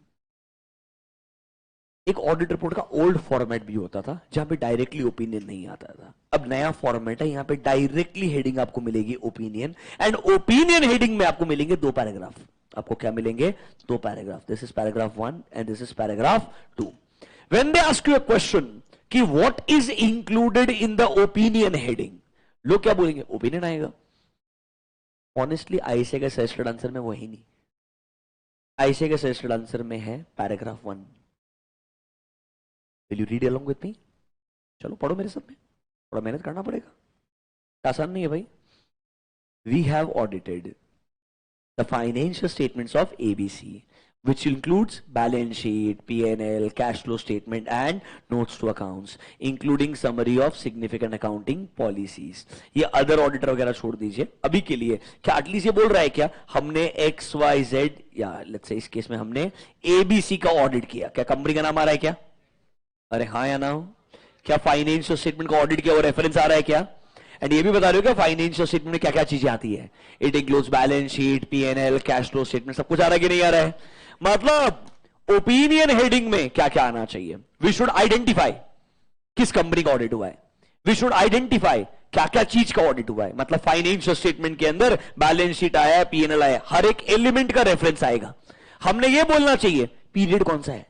एक ऑडिट रिपोर्ट का ओल्ड फॉर्मेट भी होता था जहां पे डायरेक्टली ओपिनियन नहीं आता था। अब नया फॉर्मेट है, यहां पे डायरेक्टली हेडिंग आपको मिलेगी ओपिनियन, एंड ओपिनियन हेडिंग में आपको मिलेंगे 2 पैराग्राफ। आपको क्या मिलेंगे? 2 paragraph. This is paragraph 1 and this is paragraph 2। When they ask you a question कि what is included in the opinion heading, लोग क्या बोलेंगे? ओपिनियन आएगा। ऑनेस्टली आईसीए के सजेस्टेड आंसर में वही नहीं, आईसीए के सजेस्टेड आंसर में है paragraph 1। Will you read along with me? चलो पढ़ो मेरे साथ में, थोड़ा मेहनत करना पड़ेगा, आसान नहीं है भाई। We have audited the financial statements of ABC, which includes balance sheet, P&L, cash flow statement, and notes to accounts, including summary of significant accounting policies. ये other auditor वगैरह छोड़ दीजिए अभी के लिए। क्या एटलीस्ट ये बोल रहा है क्या हमने XYZ या लेट्स से इस केस में हमने ABC का ऑडिट किया? क्या कंपनी का नाम आ रहा है क्या? अरे हाँ या ना हो? क्या फाइनेंशियल स्टेटमेंट का ऑडिट किया वो रेफरेंस आ रहा है क्या? एंड ये भी बता रहे हो क्या फाइनेंशियल स्टेटमेंट में क्या क्या चीजें आती है? It includes balance sheet, P&L, cash flow statement, सब कुछ आ रहा है कि नहीं आ रहा है? मतलब ओपिनियन हेडिंग में क्या क्या आना चाहिए? वी शुड आइडेंटिफाई किस कंपनी का ऑडिट हुआ है, वी शुड आइडेंटिफाई क्या क्या चीज का ऑडिट हुआ है। मतलब फाइनेंशियल स्टेटमेंट के अंदर बैलेंस शीट आया, P&L आया, हर एक एलिमेंट का रेफरेंस आएगा। हमने ये बोलना चाहिए पीरियड कौन सा है,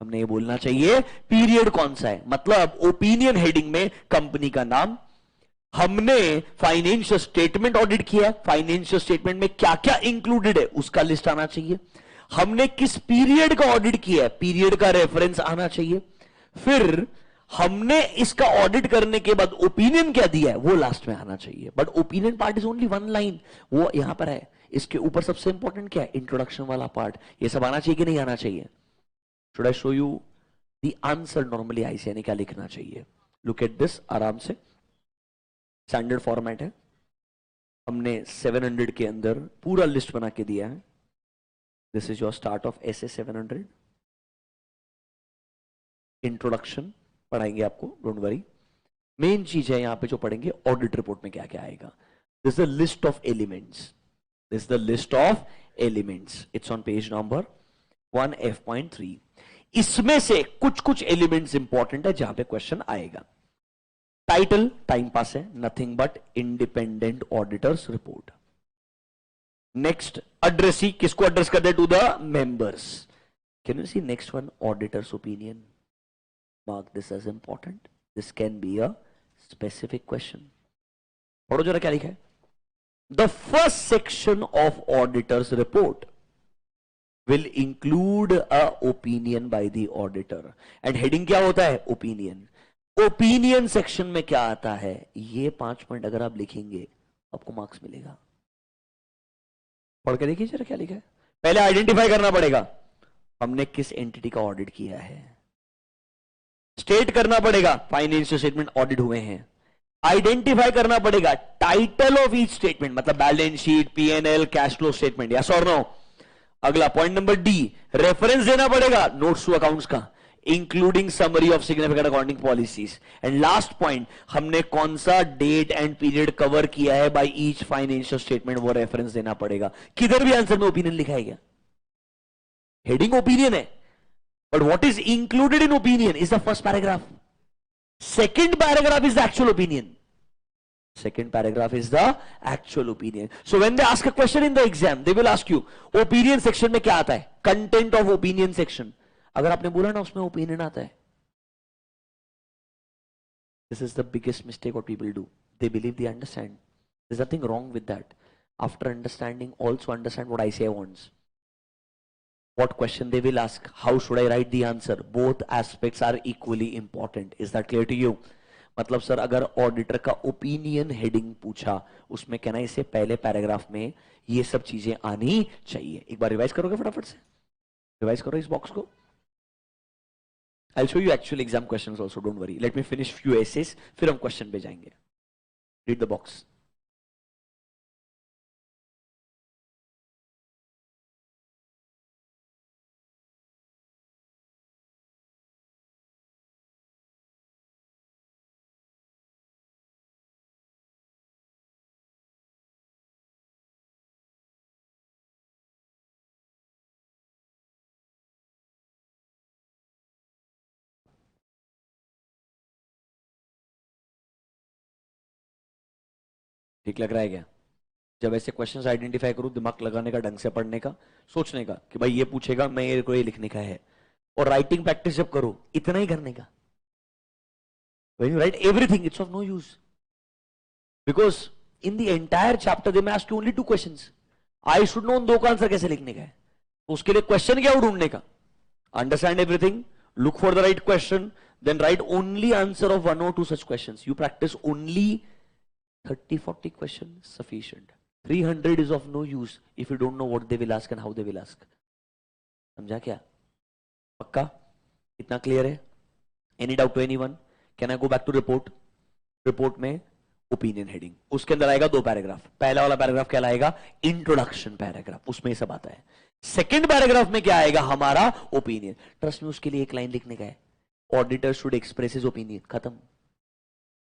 हमने ये बोलना चाहिए पीरियड कौन सा है। मतलब ओपिनियन हेडिंग में कंपनी का नाम, हमने फाइनेंशियल स्टेटमेंट ऑडिट किया, फाइनेंशियल स्टेटमेंट में क्या क्या इंक्लूडेड है उसका लिस्ट आना चाहिए, हमने किस पीरियड का ऑडिट किया है पीरियड का रेफरेंस आना चाहिए, फिर हमने इसका ऑडिट करने के बाद ओपिनियन क्या दिया है वो लास्ट में आना चाहिए। But opinion part is only 1 line, वो यहां पर है। इसके ऊपर सबसे इंपॉर्टेंट क्या है? इंट्रोडक्शन वाला पार्ट। ये सब आना चाहिए कि नहीं आना चाहिए? Should I show you the answer? normally ICA ने क्या लिखना चाहिए? Look at this, आराम से स्टैंडर्ड फॉर्मेट है, हमने 700 के अंदर पूरा लिस्ट बना के दिया है। This is your start of essay 700। Introduction पढ़ाएंगे आपको, डोंट वरी। मेन चीज है यहां पे जो पढ़ेंगे ऑडिट रिपोर्ट में क्या क्या आएगा। This is the list of elements, this is the list of elements, it's on page number 1F.3। इसमें से कुछ कुछ एलिमेंट्स इंपॉर्टेंट है जहां पे क्वेश्चन आएगा। टाइटल टाइम पास है, nothing but independent auditor's report. Next addressee, किसको एड्रेस कर दे? To the members. Can you see next one? Auditor's opinion. Mark this as important, this can be a specific question. पढ़ो जरा क्या लिखा है। The first section of auditor's report will include a opinion by the auditor, and heading क्या होता है? opinion। opinion section में क्या आता है? ये 5 पॉइंट अगर आप लिखेंगे आपको मार्क्स मिलेगा। पढ़ के देखिए जरा क्या लिखा है। पहले आइडेंटिफाई करना पड़ेगा हमने किस एंटिटी का ऑडिट किया है, स्टेट करना पड़ेगा फाइनेंशियल स्टेटमेंट ऑडिट हुए हैं, आइडेंटिफाई करना पड़ेगा टाइटल ऑफ ईच स्टेटमेंट, मतलब balance sheet, P&L, cash flow statement, yes और नो। अगला पॉइंट नंबर डी, रेफरेंस देना पड़ेगा नोट्स टू अकाउंट्स का। Including summary of significant accounting policies. And last point, हमने कौन सा डेट एंड पीरियड कवर किया है बाय ईच फाइनेंशियल स्टेटमेंट, वो रेफरेंस देना पड़ेगा। किधर भी आंसर में ओपिनियन लिखा है क्या? हेडिंग ओपिनियन है, but what is included in opinion is the first paragraph, second paragraph is the actual opinion, second paragraph is the actual opinion. So when they ask a question in the exam, they will ask you opinion section में क्या आता है, content of opinion section. अगर आपने बोला ना उसमें opinion आता है, this is the biggest mistake what people do. They believe they understand. There's nothing wrong with that. After understanding, also understand what I say wants. What question they will ask, how should I write the answer, both aspects are equally important. Is that clear to you? मतलब sir अगर auditor का opinion heading पूछा, उसमें कहना इसे पहले paragraph में ये सब चीजें आनी चाहिए। एक बार रिवाइज करोगे फटाफट से, रिवाइज करो इस बॉक्स को। I will show you actual exam questions also, don't worry, let me finish few SAs, फिर हम क्वेश्चन पे जाएंगे। Read the box. ठीक लग रहा है क्या? जब ऐसे क्वेश्चंस आइडेंटिफाई करूं, दिमाग लगाने का, ढंग से पढ़ने का, सोचने का कि भाई ये पूछेगा, मैं को ये लिखने का है, और राइटिंग प्रैक्टिस जब करो इतना ही करने का। When you write everything, it's of no use. Because in the entire chapter they may ask you only 2 questions. I should know उन 2 का आंसर कैसे लिखने का है। तो उसके लिए क्वेश्चन क्या ढूंढने का? Understand everything, look for the right question, then write only answer of 1 or 2 such questions. You practice only 30-40 questions sufficient. 300 is of no use if you don't know what they will ask and how they will ask. समझा क्या? पक्का? इतना clear है? Any doubt to anyone? Can I go back to report? Report में opinion heading, उसके अंदर आएगा 2 paragraph. पहला वाला पैराग्राफ क्या लाएगा? इंट्रोडक्शन पैराग्राफ, उसमें सब आता है। सेकंड पैराग्राफ में क्या आएगा? हमारा ओपिनियन। ट्रस्ट में उसके लिए एक लाइन लिखने का है, auditor should express his opinion, खत्म।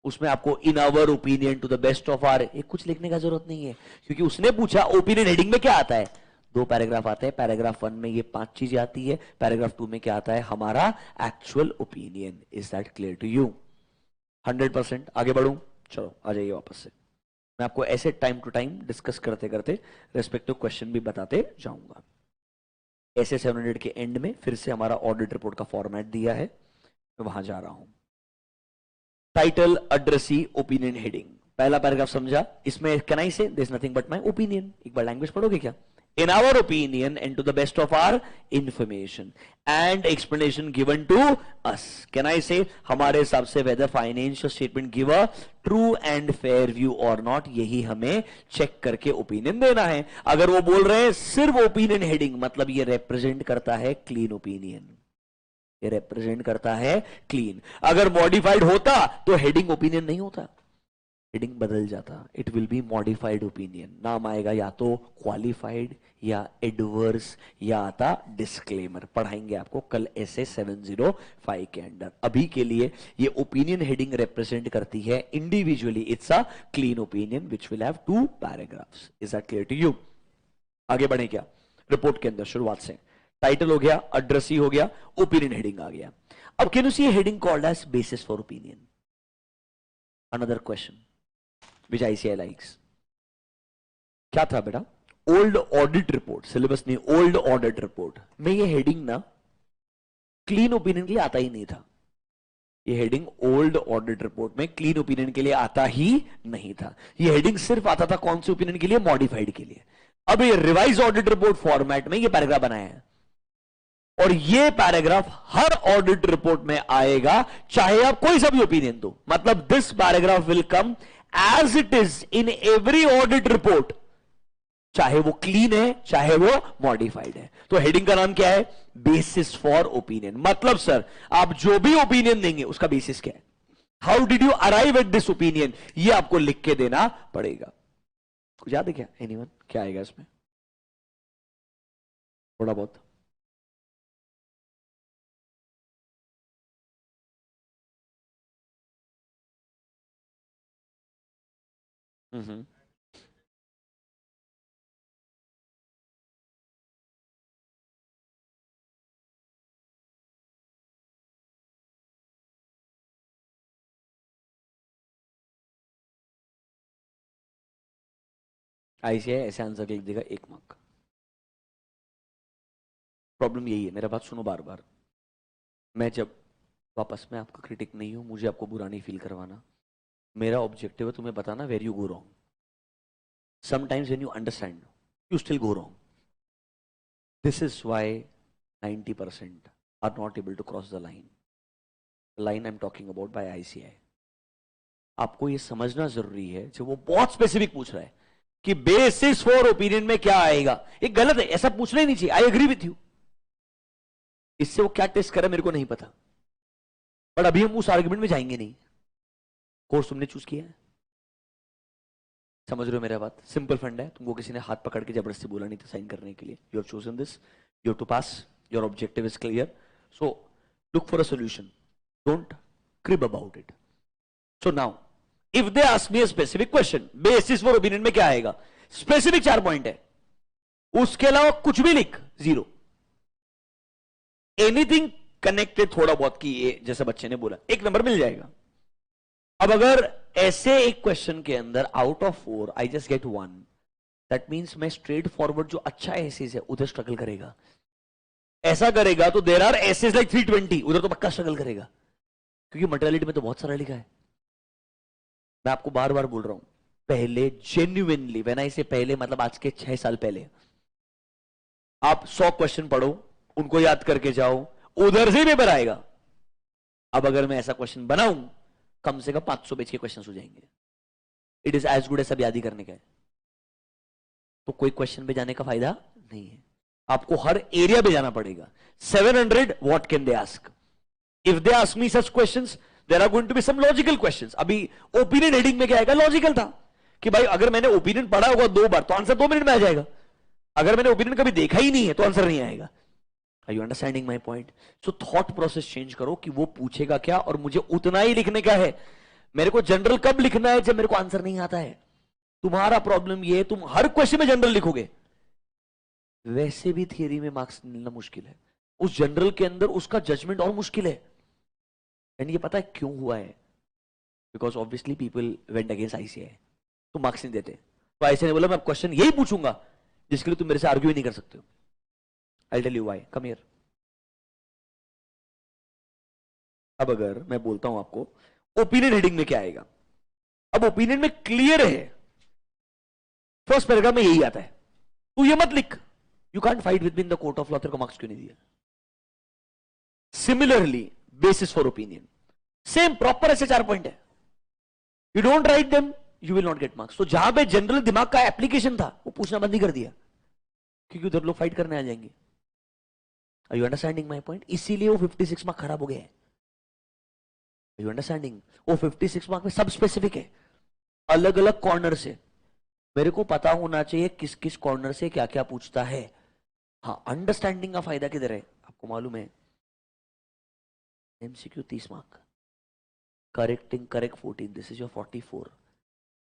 उसमें आपको in our opinion to the best of our, एक कुछ लिखने का जरूरत नहीं है, क्योंकि उसने पूछा ओपिनियन हेडिंग में क्या आता है। 2 पैराग्राफ आते हैं, पैराग्राफ 1 में ये 5 चीजें आती है, पैराग्राफ 2 में क्या आता है? हमारा actual opinion. Is that clear to you? 100%। आगे बढ़ूं? चलो आ जाइए वापस से, मैं आपको ऐसे टाइम टू टाइम डिस्कस करते करते रेस्पेक्टिव क्वेश्चन भी बताते जाऊंगा। ऐसे 700 के एंड में फिर से हमारा ऑडिट रिपोर्ट का फॉर्मेट दिया है, मैं वहां जा रहा हूं। Title, addressee, opinion heading. पहला पैराग्राफ समझा, इसमें can I say there is nothing but my opinion. एक बार लैंग्वेज पढ़ोगे क्या? In our opinion and to the best of our information and explanation given to us. Can I say हमारे हिसाब से whether financial statement give a true and fair view or not, यही हमें check करके opinion देना है। अगर वो बोल रहे हैं सिर्फ ओपिनियन हेडिंग, मतलब ये रिप्रेजेंट करता है क्लीन ओपिनियन, ये रिप्रेजेंट करता है क्लीन। अगर मॉडिफाइड होता तो हेडिंग ओपिनियन नहीं होता, हेडिंग बदल जाता, it will be modified opinion. नाम आएगा या तो क्वालिफाइड या एडवर्स या आता डिस्क्लेमर। पढ़ाएंगे आपको कल ऐसे 705 के अंदर। अभी के लिए ये ओपिनियन हेडिंग रिप्रेजेंट करती है individually, it's a clean opinion which will have 2 paragraphs. Is that clear to you? आगे बढ़े क्या? रिपोर्ट के अंदर शुरुआत से टाइटल हो गया, अड्रेसी हो गया, ओपिनियन हेडिंग आ गया। अब can you see heading called as basis for opinion? Another question which ICI likes. क्या था बेटा? ओल्ड ऑडिट रिपोर्ट, सिलेबस नहीं, ओल्ड ऑडिट रिपोर्ट में ये हेडिंग ना क्लीन ओपिनियन के लिए आता ही नहीं था। ये हेडिंग ओल्ड ऑडिट रिपोर्ट में क्लीन ओपिनियन के लिए आता ही नहीं था। ये हेडिंग सिर्फ आता था कौन से ओपिनियन के लिए? मॉडिफाइड के लिए। अब ये रिवाइज ऑडिट रिपोर्ट फॉर्मेट में ये पैराग्राफ बनाया है, और ये पैराग्राफ हर ऑडिट रिपोर्ट में आएगा, चाहे आप कोई सा भी ओपिनियन दो। मतलब this paragraph will come as it is in every audit report, चाहे वो क्लीन है चाहे वो मॉडिफाइड है। तो हेडिंग का नाम क्या है? Basis for opinion. मतलब सर आप जो भी ओपिनियन देंगे उसका बेसिस क्या है, how did you arrive at this opinion, ये आपको लिख के देना पड़ेगा। कुछ याद है क्या? एनीवन? क्या आएगा इसमें? थोड़ा बहुत हम्म। आईसीआई ऐसे आंसर लिख देगा 1 मार्क। प्रॉब्लम यही है, मेरा बात सुनो बार बार। मैं जब वापस में आपका क्रिटिक नहीं हूं, मुझे आपको बुरा नहीं फील करवाना। मेरा ऑब्जेक्टिव है तुम्हें बताना where you go wrong. Sometimes when you understand you still go wrong. This is why 90% are not able to cross the line I am talking about by ICI. आपको ये समझना जरूरी है, जब वो बहुत स्पेसिफिक पूछ रहा है कि बेसिस फॉर ओपिनियन में क्या आएगा, ये गलत है, ऐसा पूछना ही नहीं चाहिए। I agree with you. इससे वो क्या टेस्ट कर रहा है मेरे को नहीं पता, बट अभी हम उस आर्ग्यूमेंट में जाएंगे नहीं। कोर्स तुमने चूज किया है, समझ रहे हो मेरा बात? सिंपल फंड है, तुमको किसी ने हाथ पकड़ के जबरदस्ती बोला नहीं था साइन करने के लिए। You have chosen this, you have to pass, your objective is clear, so look for a solution, don't crib about it. So now if they ask me a specific question, basis for opinion में क्या आएगा, specific 4 point है, उसके अलावा कुछ भी लिख, 0। Anything connected थोड़ा बहुत की, ये जैसे बच्चे ने बोला, 1 नंबर मिल जाएगा। अब अगर ऐसे एक क्वेश्चन के अंदर out of 4 I just get 1, that means मैं स्ट्रेट फॉरवर्ड जो अच्छा एसेस है उधर स्ट्रगल करेगा। ऐसा करेगा तो देयर आर एसेस लाइक 320, उधर तो पक्का स्ट्रगल करेगा, क्योंकि मटेरियलिटी में तो बहुत सारा लिखा है। मैं आपको बार बार बोल रहा हूं, पहले जेन्युइनली, व्हेन आई से पहले मतलब आज के 6 साल पहले, आप 100 क्वेश्चन पढ़ो, उनको याद करके जाओ, उधर से पेपर आएगा। अब अगर मैं ऐसा क्वेश्चन बनाऊं, कम से कम 500 पेज के क्वेश्चन हो जाएंगे। It is as good as सब याद ही करने का है, तो कोई क्वेश्चन पे जाने का फायदा नहीं है। आपको हर एरिया पे जाना पड़ेगा। 700 what can they ask, if they ask me such questions there are going to be some logical questions. अभी ओपिनियन हेडिंग में क्या आएगा, लॉजिकल था कि भाई अगर मैंने ओपिनियन पढ़ा होगा 2 बार तो आंसर 2 मिनट में आ जाएगा। अगर मैंने ओपिनियन कभी देखा ही नहीं है तो आंसर नहीं आएगा। Are you understanding my point? So thought process change करो कि वो पूछेगा क्या और मुझे उतना ही लिखने का है। मेरे को जनरल कब लिखना है, जब मेरे को आंसर नहीं आता है। तुम्हारा प्रॉब्लम ये है, तुम हर क्वेश्चन में जनरल लिखोगे, वैसे भी थियरी में मार्क्स मिलना मुश्किल है, उस जनरल के अंदर उसका जजमेंट और मुश्किल है। एंड ये पता है क्यों हुआ है? Because obviously people went against ICI, तो मार्क्स नहीं देते। तो आईसीआई ने बोला मैं क्वेश्चन यही पूछूंगा जिसके लिए तुम मेरे से आर्ग्यू ही नहीं कर सकते हो। I tell you why, come here. अब अगर मैं बोलता हूं आपको ओपिनियन हेडिंग में क्या आएगा, अब ओपिनियन में क्लियर है, फर्स्ट पैराग्राफ में यही आता है, तू ये मत लिख। You can't fight with me in the court of law, तेरे को मार्क्स क्यों नहीं दिया? Similarly basis for opinion, same proper ऐसे 4 पॉइंट है, you don't write them you will not get marks. तो जहां पे जनरल दिमाग का एप्लीकेशन था वो पूछना बंद ही कर दिया, क्योंकि उधर लोग फाइट करने आ जाएंगे। Are you understanding my point? इसीलिए वो 56 मार्क खराब हो गया है। Are you understanding? वो 56 मार्क में सब स्पेसिफिक है, अलग अलग कॉर्नर से। मेरे को पता होना चाहिए किस किस कॉर्नर से क्या क्या पूछता है। हाँ, अंडरस्टैंडिंग का फायदा किधर है आपको मालूम है? MCQ 30 mark, correcting correct 14, this is your 44,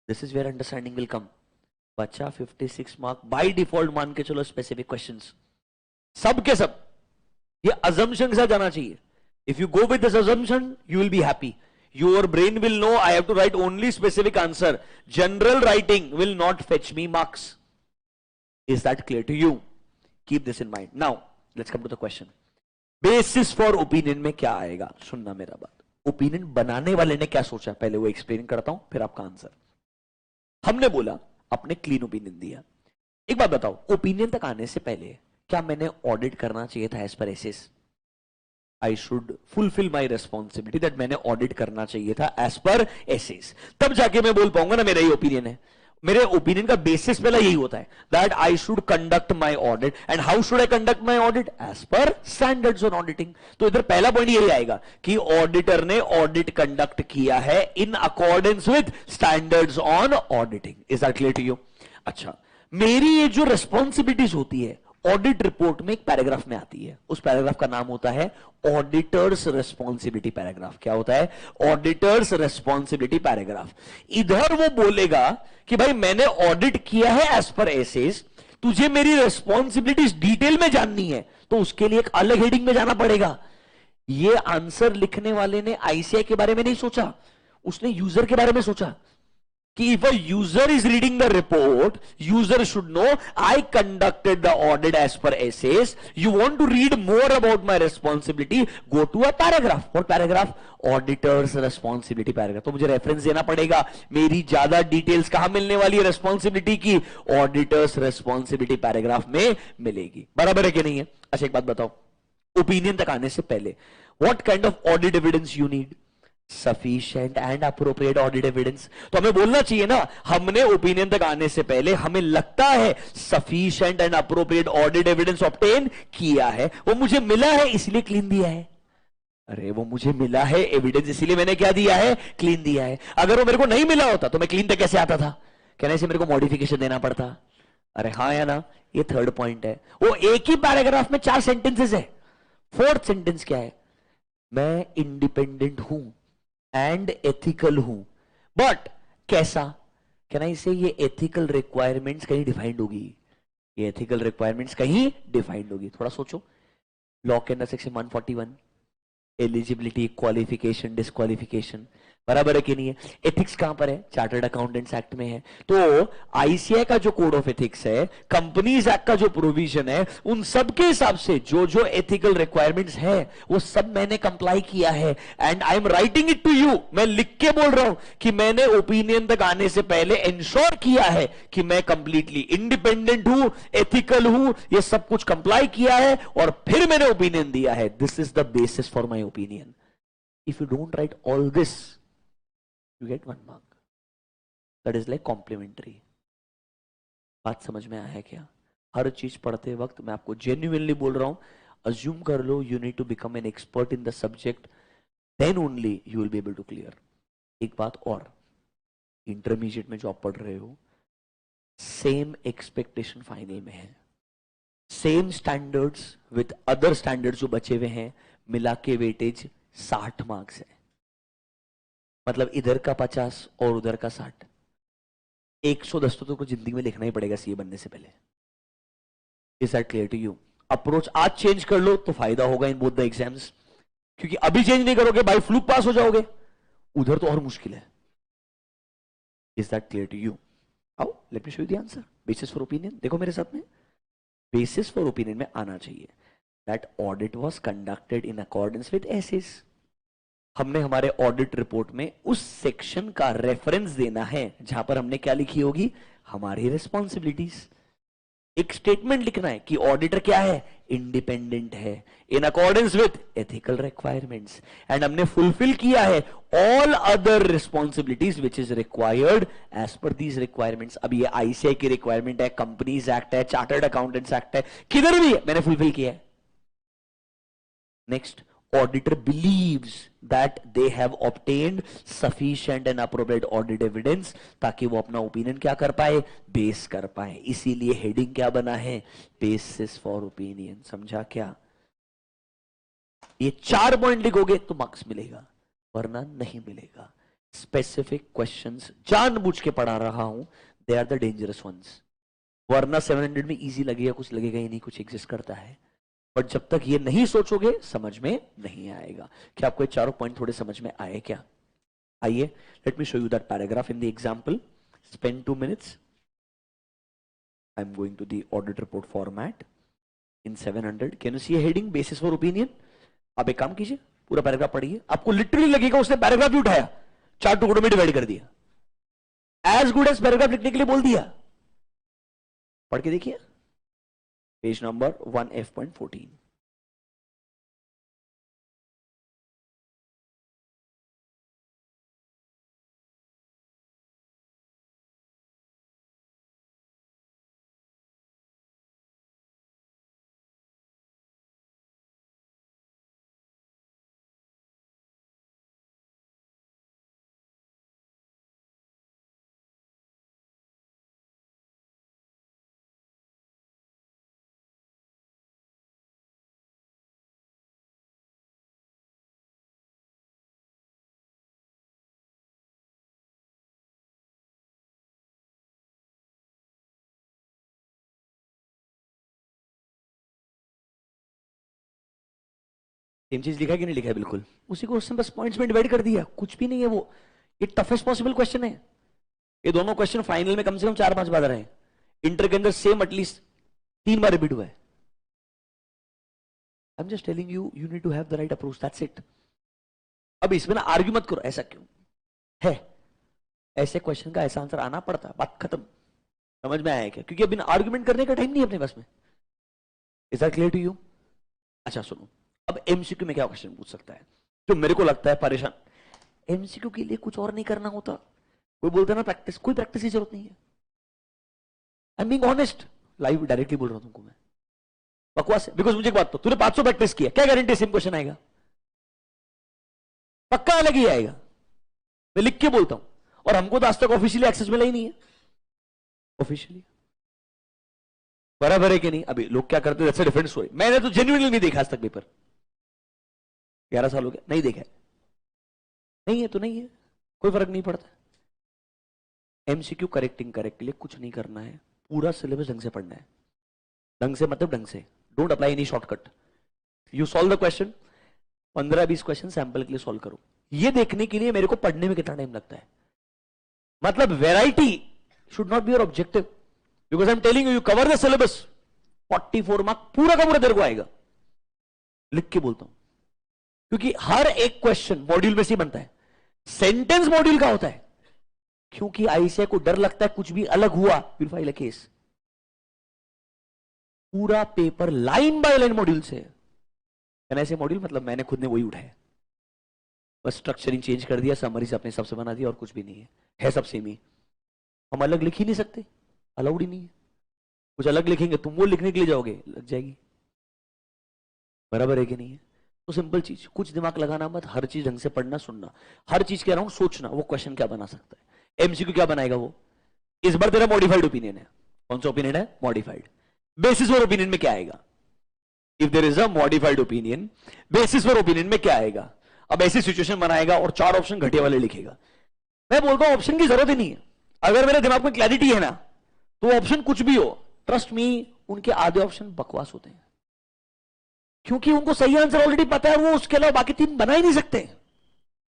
this is where understanding will come. बच्चा 56 मार्क बाय डिफॉल्ट मान के चलो, स्पेसिफिक क्वेश्चंस सब के सब, ये अजम्पशन के साथ जाना चाहिए। If you go with this assumption you will be happy, your brain will know I have to write only specific answer, general writing will not fetch me marks. Is that clear to you? Keep this in mind. Now let's come to the question, basis for opinion में क्या आएगा? सुनना मेरा बात, opinion बनाने वाले ने क्या सोचा, पहले वो एक्सप्लेन करता हूं फिर आपका आंसर। हमने बोला आपने क्लीन ओपिनियन दिया, एक बात बताओ, ओपिनियन तक आने से पहले क्या मैंने ऑडिट करना चाहिए था as per SAs? I should fulfill my responsibility that मैंने ऑडिट करना चाहिए था एज पर एसेस, तब जाके मैं बोल पाऊंगा ना मेरा ये ओपिनियन है। मेरे ओपिनियन का बेसिस पहला यही होता है that I should conduct my audit, and how should I conduct my audit? As per standards on auditing. तो इधर पहला पॉइंट यही आएगा कि ऑडिटर ने ऑडिट कंडक्ट किया है in accordance with standards on auditing. Is that clear to you? अच्छा, मेरी ये जो रिस्पॉन्सिबिलिटीज होती है ऑडिट रिपोर्ट में एक पैराग्राफ में आती है, उस पैराग्राफ का नाम होता है ऑडिटर्स रेस्पॉन्सिबिलिटी पैराग्राफ। क्या होता है? Auditors responsibility paragraph. इधर वो बोलेगा कि भाई मैंने ऑडिट किया है एज पर एसेस, तुझे मेरी रेस्पॉन्सिबिलिटीज डिटेल में जाननी है तो उसके लिए एक अलग हेडिंग में जाना पड़ेगा। ये आंसर लिखने वाले ने आईसीआई के बारे में नहीं सोचा, उसने यूजर के बारे में सोचा कि if a user is reading the report, user should know I conducted the audit as per SS. You want to read more about my responsibility, go to a paragraph. What paragraph? Auditor's responsibility paragraph. तो मुझे reference देना पड़ेगा, मेरी ज्यादा details कहां मिलने वाली है रेस्पॉन्सिबिलिटी की? ऑडिटर्स रेस्पॉन्सिबिलिटी पैराग्राफ में मिलेगी। बराबर है कि नहीं है? अच्छा एक बात बताओ, ओपिनियन तक आने से पहले what kind of audit evidence you need? Sufficient and appropriate audit evidence. तो हमें बोलना चाहिए ना, हमने ओपिनियन तक आने से पहले हमें लगता है sufficient and appropriate audit evidence obtain किया है, वो मुझे मिला है इसलिए क्लीन दिया है। अरे वो मुझे मिला है एविडेंस इसलिए मैंने क्या दिया है? क्लीन दिया है। अगर वो मेरे को नहीं मिला होता तो मैं क्लीन तक कैसे आता था? कहने से मेरे को मॉडिफिकेशन देना पड़ता। अरे हाँ या ना? ये थर्ड पॉइंट है। वो एक ही पैराग्राफ में 4 सेंटेंसेस है। फोर्थ सेंटेंस क्या है? मैं इंडिपेंडेंट हूं एंड एथिकल हूं, बट कैसा? कहना इसे ये एथिकल रिक्वायरमेंट्स कहीं डिफाइंड होगी, ये एथिकल रिक्वायरमेंट्स कहीं डिफाइंड होगी। थोड़ा सोचो, लॉ के अंदर सेक्शन 141 एलिजिबिलिटी, क्वालिफिकेशन, डिस्क्वालिफिकेशन, बराबर है कि नहीं है? एथिक्स कहां पर है? चार्टर्ड अकाउंटेंट्स एक्ट में है। तो आईसीआई का जो कोड ऑफ एथिक्स है, कंपनीज एक्ट का जो प्रोविजन है, उन सब के हिसाब से जो जो एथिकल रिक्वायरमेंट्स है वो सब मैंने कंप्लाई किया है। And I am writing it to you, मैं लिख के बोल रहा हूं कि मैंने ओपिनियन तक आने से पहले इंश्योर किया है कि मैं कंप्लीटली इंडिपेंडेंट हूं, एथिकल हूं, ये सब कुछ कंप्लाई किया है और फिर मैंने ओपिनियन दिया है। This is the basis for my opinion. If you don't write all this, you get 1 mark. That is like complimentary. बात समझ में आया क्या? हर चीज पढ़ते वक्त मैं आपको जेन्युइनली बोल रहा हूं, अज्यूम कर लो you need to become an expert in the subject, then only you will be able to clear. एक बात और, इंटरमीडिएट में जो आप पढ़ रहे हो, सेम एक्सपेक्टेशन फाइनल में है, same standards with other standards जो बचे हुए हैं, मिला के वेटेज 60 मार्क्स है। मतलब इधर का 50 और उधर का 60, 110 तो तुमको जिंदगी में लिखना ही पड़ेगा सीए बनने से पहले। Is that clear to you? Approach आज चेंज कर लो तो फायदा होगा इन बोथ द एग्जाम्स, क्योंकि अभी चेंज नहीं करोगे बाय फ्लूक पास हो जाओगे, उधर तो और मुश्किल है। Is that clear to you? आओ let me show you the answer. Basis for opinion देखो मेरे साथ में, बेसिस फॉर ओपिनियन में आना चाहिए that audit was conducted in accordance with SAs. हमने हमारे ऑडिट रिपोर्ट में उस सेक्शन का रेफरेंस देना है जहां पर हमने क्या लिखी होगी? हमारी रिस्पॉन्सिबिलिटीज। एक स्टेटमेंट लिखना है कि ऑडिटर क्या है? इंडिपेंडेंट है in accordance with ethical requirements, and हमने फुलफिल किया है all other responsibilities which is required as per these requirements. अब ये आईसीआई की रिक्वायरमेंट है, कंपनीज एक्ट है, चार्टर्ड अकाउंटेंट्स एक्ट है, किधर भी है मैंने फुलफिल किया है। Next, auditor believes that they have obtained sufficient and appropriate audit evidence, ताकि वो अपना ओपिनियन क्या कर पाए? बेस कर पाए। इसीलिए हेडिंग क्या बना है? Basis for opinion. समझा क्या? ये 4 पॉइंट लिखोगे तो मार्क्स मिलेगा, वरना नहीं मिलेगा। स्पेसिफिक क्वेश्चंस जानबूझ के पढ़ा रहा हूं, they are the dangerous ones, वरना 700 में इजी लगेगा, कुछ लगेगा ही नहीं, कुछ एग्जिस्ट करता है। बट जब तक ये नहीं सोचोगे समझ में नहीं आएगा। क्या आपको ये चारों पॉइंट थोड़े समझ में आए क्या? आइए, let me show you that paragraph in the example. Spend 2 minutes. I am going to the audit report format in 700। Can you see heading basis for opinion? आप एक काम कीजिए, पूरा पैराग्राफ पढ़िए, आपको लिटरली लगेगा उसने पैराग्राफ भी उठाया, 4 टुकड़ों में डिवाइड कर दिया, एज गुड एज पैराग्राफ लिखने के लिए बोल दिया। पढ़ के देखिए, पेज नंबर 1F.14। सेम चीज लिखा है कि नहीं लिखा है? बिल्कुल उसी को उसने बस पॉइंट्स में डिवाइड कर दिया, कुछ भी नहीं है वो। ये टफेस्ट पॉसिबल क्वेश्चन है। ये दोनों क्वेश्चन फाइनल में कम से कम 4-5 बार रहे, इंटर के अंदर सेम एटलीस्ट 3 बार रिपीट हुआ है। I am just telling you, you need to have the right approach, that's it. अब इसमें ना आर्ग्यू मत करो, ऐसा क्यों है, ऐसे क्वेश्चन का ऐसा आंसर आना पड़ता है, बात खत्म। समझ में आया क्या? क्योंकि अभी आर्ग्यूमेंट करने का टाइम नहीं है अपने पास में। Is that clear to you? अच्छा सुनो, अब एमसीक्यू में क्या क्वेश्चन पूछ सकता है जो मेरे को लगता है परेशान? एमसीक्यू के लिए कुछ और नहीं करना होता। कोई बोलता है ना प्रैक्टिस, कोई प्रैक्टिस की जरूरत नहीं है। I am being honest, live directly बोल रहा हूं तुमको मैं, बकवास है। बिकॉज मुझे एक बात तो, तूने 500 प्रैक्टिस किया, क्या गारंटी सेम क्वेश्चन आएगा? पक्का अलग ही आएगा, मैं लिख के बोलता हूं। और हमको तो आज तक ऑफिशियली एक्सेस मिला ही नहीं है ऑफिशियली, बराबर है कि नहीं? अभी लोग क्या करते हैं, डिफरेंट स्टोरी। मैंने तो जेन्युइनली नहीं देखा आज तक पेपर, 11 साल हो गया नहीं देखा है। नहीं है तो नहीं है, कोई फर्क नहीं पड़ता। एमसीक्यू करेक्टिंग करेक्ट के लिए कुछ नहीं करना है, पूरा सिलेबस ढंग से पढ़ना है। ढंग से मतलब ढंग से, don't apply any shortcut. You solve the question, 15-20 question sample के लिए सॉल्व करो। ये देखने के लिए मेरे को पढ़ने में कितना टाइम लगता है, मतलब variety should not be your objective. Because I am telling you, you cover the syllabus, 44 mark पूरा का पूरा तेरे को आएगा, लिख के बोलता हूं। क्योंकि हर एक क्वेश्चन मॉड्यूल में से बनता है, सेंटेंस मॉड्यूल का होता है। क्योंकि आईसीआई को डर लगता है कुछ भी अलग हुआ विल फाइल अ केस। पूरा paper line by line module से, ऐसे मॉड्यूल मतलब मैंने खुद ने वही उठाया, बस स्ट्रक्चरिंग चेंज कर दिया, समरी से अपने हिसाब से बना दिया, और कुछ भी नहीं है सब सेम ही। हम अलग लिख ही नहीं सकते, अलाउड ही नहीं है। कुछ अलग लिखेंगे तुम वो लिखने के लिए जाओगे, लग जाएगी, बराबर है कि नहीं है? तो सिंपल चीज, कुछ दिमाग लगाना मत, हर चीज ढंग से पढ़ना सुनना, हर चीज के अराउंड सोचना, वो क्वेश्चन क्या बना सकता है। एमसीक्यू क्या बनाएगा वो? इस बार तेरा मॉडिफाइड ओपिनियन है, कौन सा ओपिनियन है? मॉडिफाइड। बेसिस फॉर ओपिनियन में क्या आएगा? If there is a modified opinion, basis for opinion में क्या आएगा? अब ऐसी सिचुएशन बनाएगा और 4 ऑप्शन घटिया वाले लिखेगा। मैं बोलता हूं ऑप्शन की जरूरत ही नहीं है, अगर मेरे दिमाग में क्लैरिटी है ना, तो ऑप्शन कुछ भी हो, ट्रस्ट मी, उनके आधे ऑप्शन बकवास होते हैं, क्योंकि उनको सही आंसर ऑलरेडी पता है, वो उसके अलावा बाकी 3 बना ही नहीं सकते,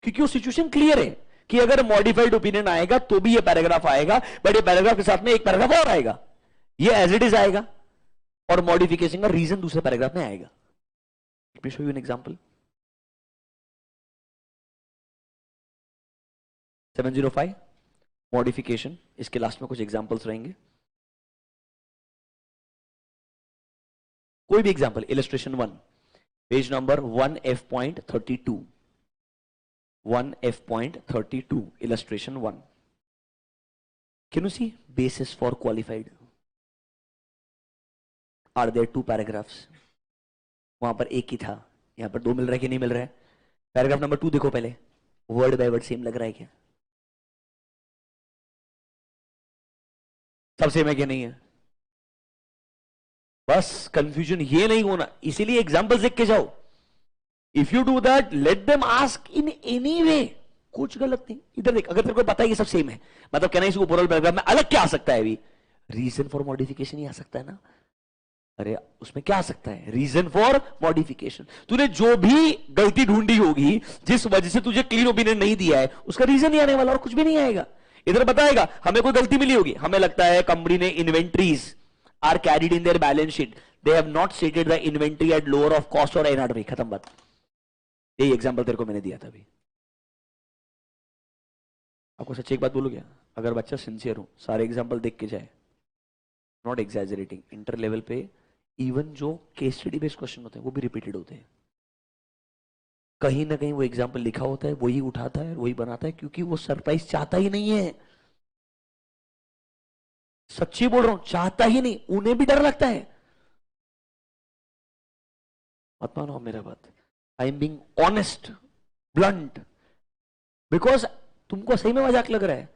क्योंकि वो सिचुएशन क्लियर है कि अगर मॉडिफाइड ओपिनियन आएगा तो भी ये पैराग्राफ आएगा, बट ये पैराग्राफ के साथ में एक पैराग्राफ और आएगा, ये एज इट इज आएगा, और मॉडिफिकेशन का रीजन दूसरे पैराग्राफ में आएगा। Late me show you an example. 705 modification, इसके लास्ट में कुछ एग्जांपल्स रहेंगे, कोई भी example. Illustration 1, page number 1F.32, 1F.32, illustration 1. Can you see basis for qualified? Are there 2 paragraphs? वहां पर एक ही था, यहां पर 2 मिल रहा है कि नहीं मिल रहा है? पैराग्राफ नंबर 2 देखो पहले, वर्ड बाय वर्ड सेम लग रहा है क्या? सब सेम है क्या? नहीं है? बस कंफ्यूजन ये नहीं होना, इसीलिए एग्जांपल देख के जाओ। If you do that, let them ask in any way, कुछ गलत नहीं। इधर देख, अगर तेरे को पता है ये सब सेम है, मतलब कहना इसको ओवरऑल पैराग्राफ में अलग क्या आ सकता है? अभी रीजन फॉर मॉडिफिकेशन ही आ सकता है ना। अरे उसमें क्या आ सकता है? Reason for modification. तूने जो भी गलती ढूंढी होगी, जिस वजह से तुझे क्लीन ओपिनियन नहीं दिया है, उसका रीजन ही आने वाला, और कुछ भी नहीं आएगा। इधर बताएगा हमें कोई गलती मिली होगी, हमें लगता है कंपनी ने inventories are carried in their balance sheet, they have not stated the inventory at lower of cost और एनआरवी, खत्म बात। यही एग्जांपल तेरे को मैंने दिया था अभी। आपको सच्ची एक बात बोलूं क्या? अगर बच्चा सिंसियर हो, सारे एग्जांपल देख के जाए, नॉट एग्जैजरेटिंग, इंटर लेवल पे इवन जो केस स्टडी बेस्ड क्वेश्चन होते हैं वो भी रिपीटेड होते हैं, कहीं ना कहीं वो एग्जांपल लिखा होता है, वही उठाता है, वही बनाता है, क्योंकि वो सरप्राइज चाहता ही नहीं है। सच्ची बोल रहा हूं, चाहता ही नहीं, उन्हें भी डर लगता है। मत मानो मेरा बात, आई am being honest, blunt, because तुमको सही में मजाक लग रहा है,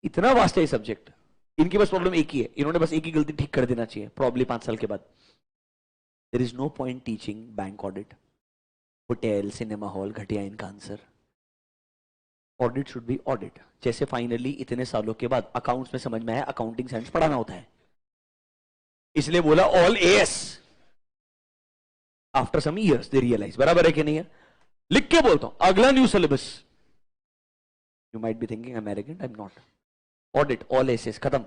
इतना वास्ट है ये सब्जेक्ट। इनकी बस प्रॉब्लम एक ही है, इन्होंने बस एक ही गलती ठीक कर देना चाहिए, प्रॉब्लम 5 साल के बाद। There is no point teaching bank audit, hotel, cinema hall, घटिया इनका answer. Audit should be audit. जैसे फाइनली इतने सालों के बाद अकाउंट्स में समझ में आया अकाउंटिंग साइंस पढ़ाना होता है, इसलिए बोला all AS. After some years they realise, बराबर है कि नहीं है? लिख के बोलता हूं, अगला new syllabus, you might be thinking I am arrogant, I am not. Audit all SAs खत्म,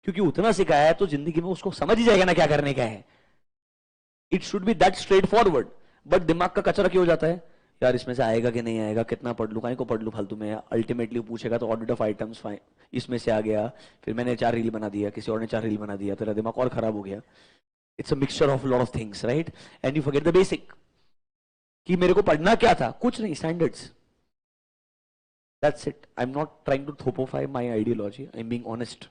क्योंकि उतना सिखाया है तो जिंदगी में उसको समझ ही जाएगा ना क्या करने का है। It should be that straight forward. But दिमाग का कचरा क्यों हो जाता है, यार इसमें से आएगा कि नहीं आएगा, कितना पढ़ लूं, काहे को पढ़ लूं फालतू में। अल्टीमेटली पूछेगा तो ऑडिट ऑफ आइटम्स इसमें से आ गया, फिर मैंने 4 रील बना दिया, किसी और ने 4 रील बना दिया, तेरा दिमाग और खराब हो गया। It's a mixture of lot of things, right? And you forget the basic, कि मेरे को पढ़ना क्या था, कुछ नहीं, standards, that's it. I am not trying to थोपोफाई my ideology, I am being honest.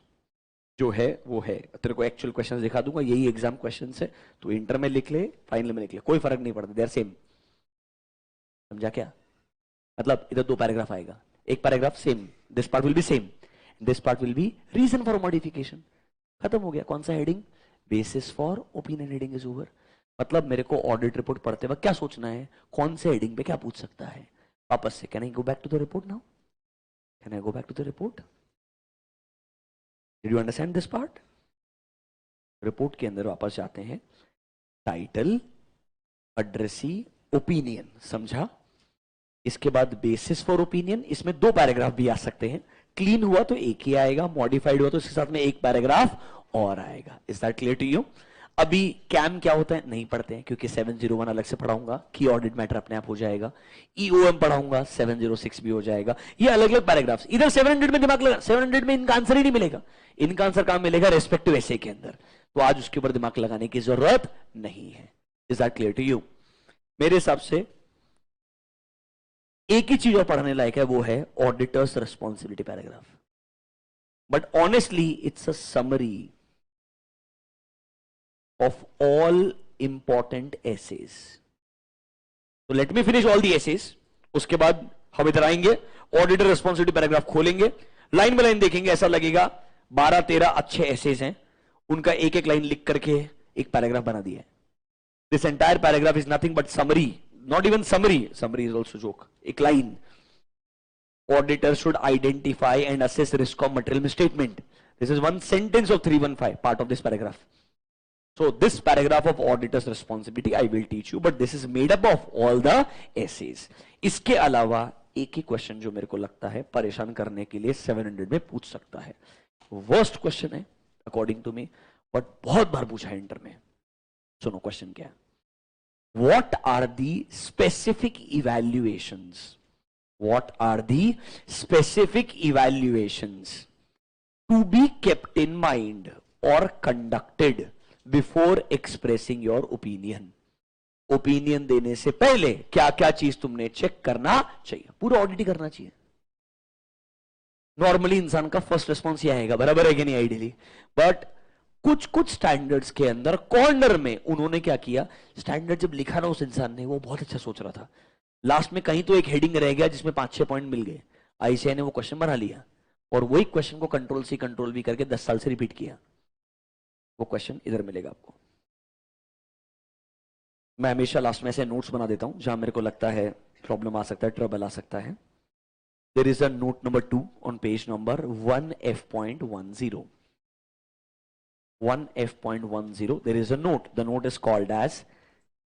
जो है वो है, तेरे को एक्चुअल क्वेश्चन दिखा दूंगा, यही एग्जाम क्वेश्चन है, तो इंटर में लिख ले, फाइनल में लिख ले, कोई फर्क नहीं पड़ता, दे आर सेम। समझा क्या? मतलब इधर 2 पैराग्राफ आएगा, एक paragraph same, this part will be same, this part will be reason for modification, खत्म हो गया। कौन सा heading? Basis for opinion, heading is over. मतलब मेरे को ऑडिट रिपोर्ट पढ़ते वक्त क्या सोचना है, कौन से हेडिंग पे क्या पूछ सकता है, वापस से। Can I go back to the report now? Can I go back to the report? Did you understand this part? Report के अंदर वापस जाते हैं, टाइटल, एड्रेसी, ओपिनियन, समझा? इसके बाद बेसिस फॉर ओपिनियन, इसमें 2 पैराग्राफ भी आ सकते हैं, क्लीन हुआ तो एक ही आएगा, मॉडिफाइड हुआ तो इसके साथ में एक पैराग्राफ और आएगा। Is that clear to you? अभी कैम क्या होता है नहीं पढ़ते हैं, क्योंकि 701 अलग से पढ़ाऊंगा, की ऑडिट मैटर अपने आप हो जाएगा। ईओएम पढ़ाऊंगा, 706 भी हो जाएगा। ये अलग अलग पैराग्राफ्स। इधर 700 में दिमाग लगा, 700 में इनका आंसर ही नहीं मिलेगा, इनका आंसर काम मिलेगा रेस्पेक्टिव एसे के अंदर, तो आज उसके ऊपर दिमाग लगाने की जरूरत नहीं है। Is that clear to you? मेरे हिसाब से एक ही चीज और पढ़ने लायक है, वो है auditor's responsibility paragraph. But honestly it's a summary of all important SAs. तो let me finish all the SAs, उसके बाद हम इधर आएंगे, ऑडिटर रिस्पॉन्सिबिलिटी पैराग्राफ खोलेंगे, लाइन बाय लाइन देखेंगे, ऐसा लगेगा 12-13 अच्छे एसेज हैं, उनका एक एक लाइन लिख करके एक पैराग्राफ बना दिया है। This entire paragraph is nothing but summary, not even summary is also joke. एक line, auditor should identify and assess risk of material misstatement. This is one sentence of 315 part of this paragraph. So this paragraph of auditor's responsibility I will teach you, but this is made up of all the essays. इसके अलावा एक ही question जो मेरे को लगता है परेशान करने के लिए 700 में पूछ सकता है, वर्स्ट क्वेश्चन है अकॉर्डिंग टू मी, बट बहुत बार पूछा है इंटर में। सुनो क्वेश्चन क्या है, what are the specific evaluations, what are the specific evaluations to be kept in mind or conducted before expressing your opinion? Opinion देने से पहले क्या क्या चीज तुमने चेक करना चाहिए, पूरा ऑडिट ही करना चाहिए। नॉर्मली इंसान का फर्स्ट रिस्पॉन्स यह आएगा, बराबर है कि नहीं आइडियली, बट कुछ स्टैंडर्ड्स के अंदर कॉर्नर में उन्होंने क्या किया, स्टैंडर्ड जब लिखा ना उस इंसान ने, वो बहुत अच्छा सोच रहा था, लास्ट में कहीं तो एक हेडिंग रह गया जिसमें 5-6 पॉइंट मिल गए, आईसीआई ने वो क्वेश्चन बना लिया और वही क्वेश्चन को कंट्रोल सी कंट्रोल भी करके 10 साल से रिपीट किया। वो क्वेश्चन इधर मिलेगा आपको। मैं हमेशा लास्ट में ऐसे नोट्स बना देता हूं जहां मेरे को लगता है प्रॉब्लम आ सकता है, ट्रबल आ सकता है। There is a note number 2 on page number 1F.10, 1F.10, there is a note. The note is called as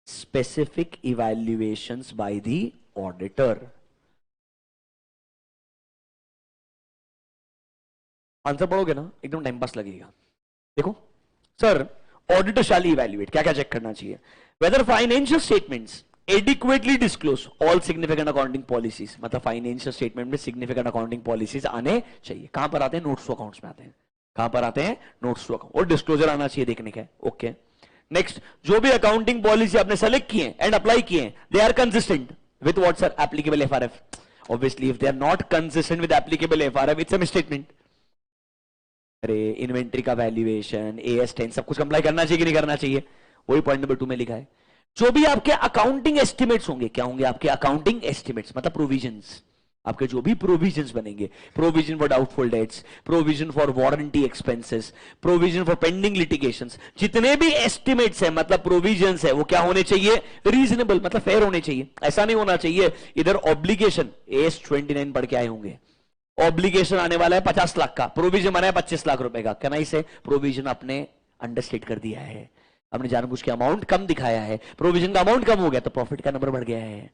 specific evaluations by the auditor. Answer पढ़ोगे ना एकदम टाइम पास लगेगा। देखो सर, ऑडिटर शैल इवैल्यूएट, क्या क्या check करना चाहिए, weather financial statements adequately disclose all significant accounting policies, मतलब फाइनेंशियल स्टेटमेंट में सिग्निफिकेंट अकाउंटिंग पॉलिसीज आने चाहिए। कहां पर आते हैं, नोट्स टू अकाउंट्स में आते हैं। कहां पर आते हैं, नोट्स टू अकाउंट, और डिस्क्लोजर आना चाहिए देखने का। ओके, नेक्स्ट, जो भी अकाउंटिंग पॉलिसी आपने सेलेक्ट किए एंड अप्लाई किए, they are consistent with what sir, applicable FRF. Obviously if they are not consistent with applicable FRF, it's a misstatement. अरे इन्वेंट्री का वैल्यूएशन, AS10 सब कुछ कंप्लाई करना चाहिए कि नहीं करना चाहिए, वही पॉइंट नंबर 2 में लिखा है। जो भी आपके अकाउंटिंग एस्टिमेट्स होंगे, क्या होंगे आपके अकाउंटिंग एस्टिमेट्स, मतलब प्रोविजंस, आपके जो भी प्रोविजंस बनेंगे, provision for doubtful debts, provision for warranty expenses, provision for pending litigations, जितने भी एस्टिमेट्स है मतलब प्रोविजंस है, वो क्या होने चाहिए, रीजनेबल, मतलब फेयर होने चाहिए। ऐसा नहीं होना चाहिए इधर ऑब्लिगेशन AS29 पढ़ के आए होंगे, ऑब्लिगेशन आने वाला है 50 लाख का, प्रोविजन बना है 25 लाख रुपए का, क्या नहीं से प्रोविजन आपने अंडरस्टेट कर दिया है, हमने जानबूझ के अमाउंट कम दिखाया है, प्रोविजन का अमाउंट कम हो गया तो प्रॉफिट का नंबर बढ़ गया है।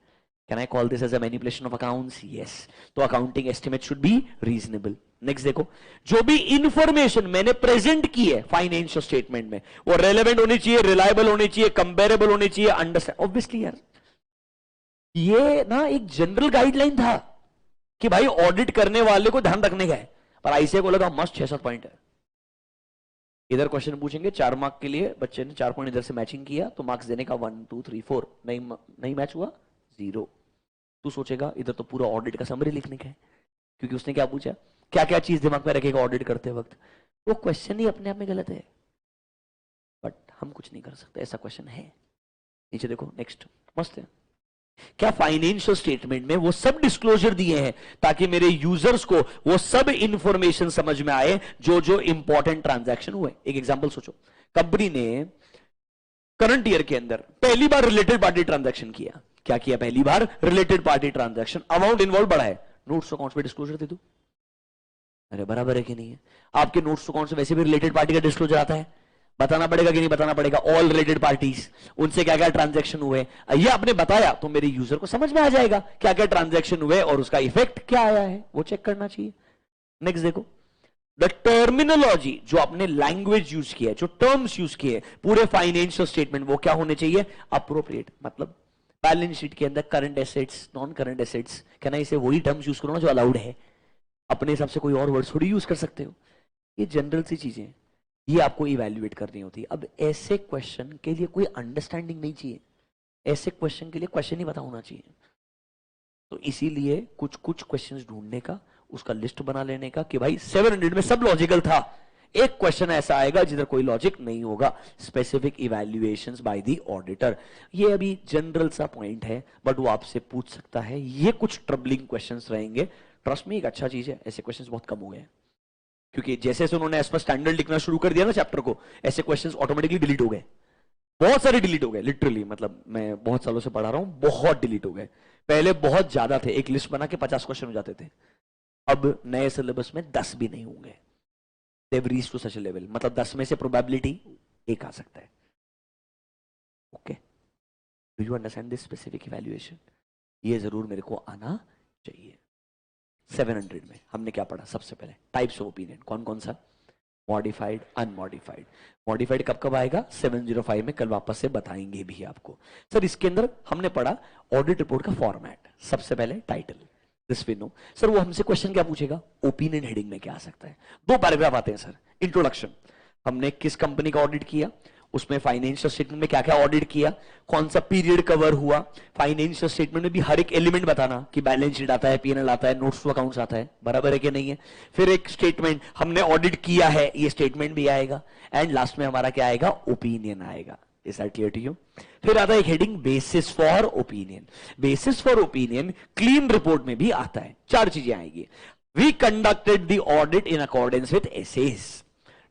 Can I call this as a manipulation of accounts? Yes. तो accounting estimate should be reasonable. Next देखो, जो भी इंफॉर्मेशन मैंने प्रेजेंट की है फाइनेंशियल स्टेटमेंट में वो रेलेवेंट होनी चाहिए, रिलायबल होनी चाहिए, कंपेरेबल होनी चाहिए, अंडरस्टैंड। ऑब्वियसली यार ये ना एक जनरल गाइडलाइन था कि भाई ऑडिट करने वाले को ध्यान रखने का है, पर आईसीए को लगा मस्त 6-7 पॉइंट है। इधर क्वेश्चन पूछेंगे 4 मार्क के लिए, बच्चे ने 4 पॉइंट इधर से मैचिंग किया तो मार्क्स देने का 1 2 3 4, नहीं मैच हुआ 0। तू सोचेगा इधर तो पूरा ऑडिट का समरी लिखने का है, क्योंकि उसने क्या पूछा, क्या क्या चीज दिमाग में रखेगा ऑडिट करते वक्त। वो क्वेश्चन ही अपने आप में गलत है, बट हम कुछ नहीं कर सकते, ऐसा क्वेश्चन है। नीचे देखो, नेक्स्ट मस्त है। क्या फाइनेंशियल स्टेटमेंट में वो सब डिस्क्लोजर दिए हैं ताकि मेरे यूजर्स को वो सब इंफॉर्मेशन समझ में आए जो जो इंपॉर्टेंट ट्रांजैक्शन हुए। एक एग्जांपल सोचो, कंपनी ने करंट ईयर के अंदर पहली बार रिलेटेड पार्टी ट्रांजैक्शन किया। क्या किया? पहली बार related party transaction, amount involve बढ़ा है, नोट्स अकाउंट्स पे डिस्क्लोजर दे दो। अरे बराबर है कि नहीं है? आपके नोट्स अकाउंट से वैसे भी रिलेटेड पार्टी का डिस्क्लोजर आता है, बताना पड़ेगा कि नहीं बताना पड़ेगा? ऑल रिलेटेड पार्टीज, उनसे क्या क्या ट्रांजैक्शन हुए, ये आपने बताया तो मेरे यूजर को समझ में आ जाएगा क्या क्या ट्रांजैक्शन हुए और उसका इफेक्ट क्या आया है, वो चेक करना चाहिए। नेक्स्ट देखो, द टर्मिनोलॉजी, जो आपने लैंग्वेज यूज किया है, जो टर्म्स यूज किए पूरे फाइनेंशियल स्टेटमेंट, वो क्या होने चाहिए? अप्रोप्रिएट। मतलब बैलेंस शीट के अंदर current assets, non current assets, क्या ना इसे वही टर्म्स यूज करो ना जो अलाउड है, अपने हिसाब से कोई और वर्ड थोड़ी यूज कर सकते हो। ये जनरल सी चीजें हैं, ये आपको इवैल्यूएट करनी होती है। अब ऐसे क्वेश्चन के लिए कोई अंडरस्टैंडिंग नहीं चाहिए, ऐसे क्वेश्चन के लिए क्वेश्चन ही पता होना चाहिए। तो इसीलिए कुछ कुछ क्वेश्चंस ढूंढने का, उसका लिस्ट बना लेने का कि भाई 700 में सब लॉजिकल था, एक क्वेश्चन ऐसा आएगा जिधर कोई लॉजिक नहीं होगा, specific evaluations by the auditor. ये अभी जनरल सा पॉइंट है, बट वो आपसे पूछ सकता है। ये कुछ ट्रबलिंग क्वेश्चंस रहेंगे, ट्रस्ट में एक अच्छा चीज है, ऐसे क्वेश्चंस बहुत कम हो गए हैं, क्योंकि जैसे जैसे उन्होंने एज पर स्टैंडर्ड लिखना शुरू कर दिया ना चैप्टर को, ऐसे क्वेश्चंस ऑटोमेटिकली डिलीट हो गए, बहुत सारे डिलीट हो गए। लिटरली मतलब मैं बहुत सालों से पढ़ा रहा हूं, बहुत डिलीट हो गए। पहले बहुत ज्यादा थे, एक लिस्ट बना के 50 क्वेश्चन हो जाते थे, अब नए सिलेबस में 10 भी नहीं होंगे। They reach to such a level, मतलब 10 में से प्रोबेबिलिटी 1 आ सकता है। Okay, do you understand this specific evaluation? ये जरूर मेरे को आना चाहिए। 700 में हमने क्या पढ़ा? सबसे पहले टाइप्स ऑफ ओपिनियन, कौन कौन सा? Modified, unmodified. मॉडिफाइड कब कब आएगा? 705 में, कल वापस से बताएंगे भी आपको। सर इसके अंदर हमने पढ़ा ऑडिट रिपोर्ट का फॉर्मेट। सबसे पहले title, this we know. Sir वो हमसे क्वेश्चन क्या पूछेगा? ओपिनियन हेडिंग में क्या आ सकता है? 2 पैराग्राफ आते हैं सर। इंट्रोडक्शन, हमने किस कंपनी का ऑडिट किया, उसमें फाइनेंशियल स्टेटमेंट में क्या क्या ऑडिट किया, कौन सा पीरियड कवर हुआ, फाइनेंशियल स्टेटमेंट में भी हर एक एलिमेंट बताना कि बैलेंस शीट आता है, पीएनएल आता है, नोट्स टू अकाउंट्स आता है, बराबर है कि नहीं है। फिर एक स्टेटमेंट हमने ऑडिट किया है, ये स्टेटमेंट भी आएगा, एंड लास्ट में हमारा क्या आएगा? ओपिनियन आएगा। Is that clear to you? फिर आता है एक heading, basis for opinion. Basis for opinion clean report में भी आता है। 4 चीजें आएगी। We conducted the audit in accordance with SAs.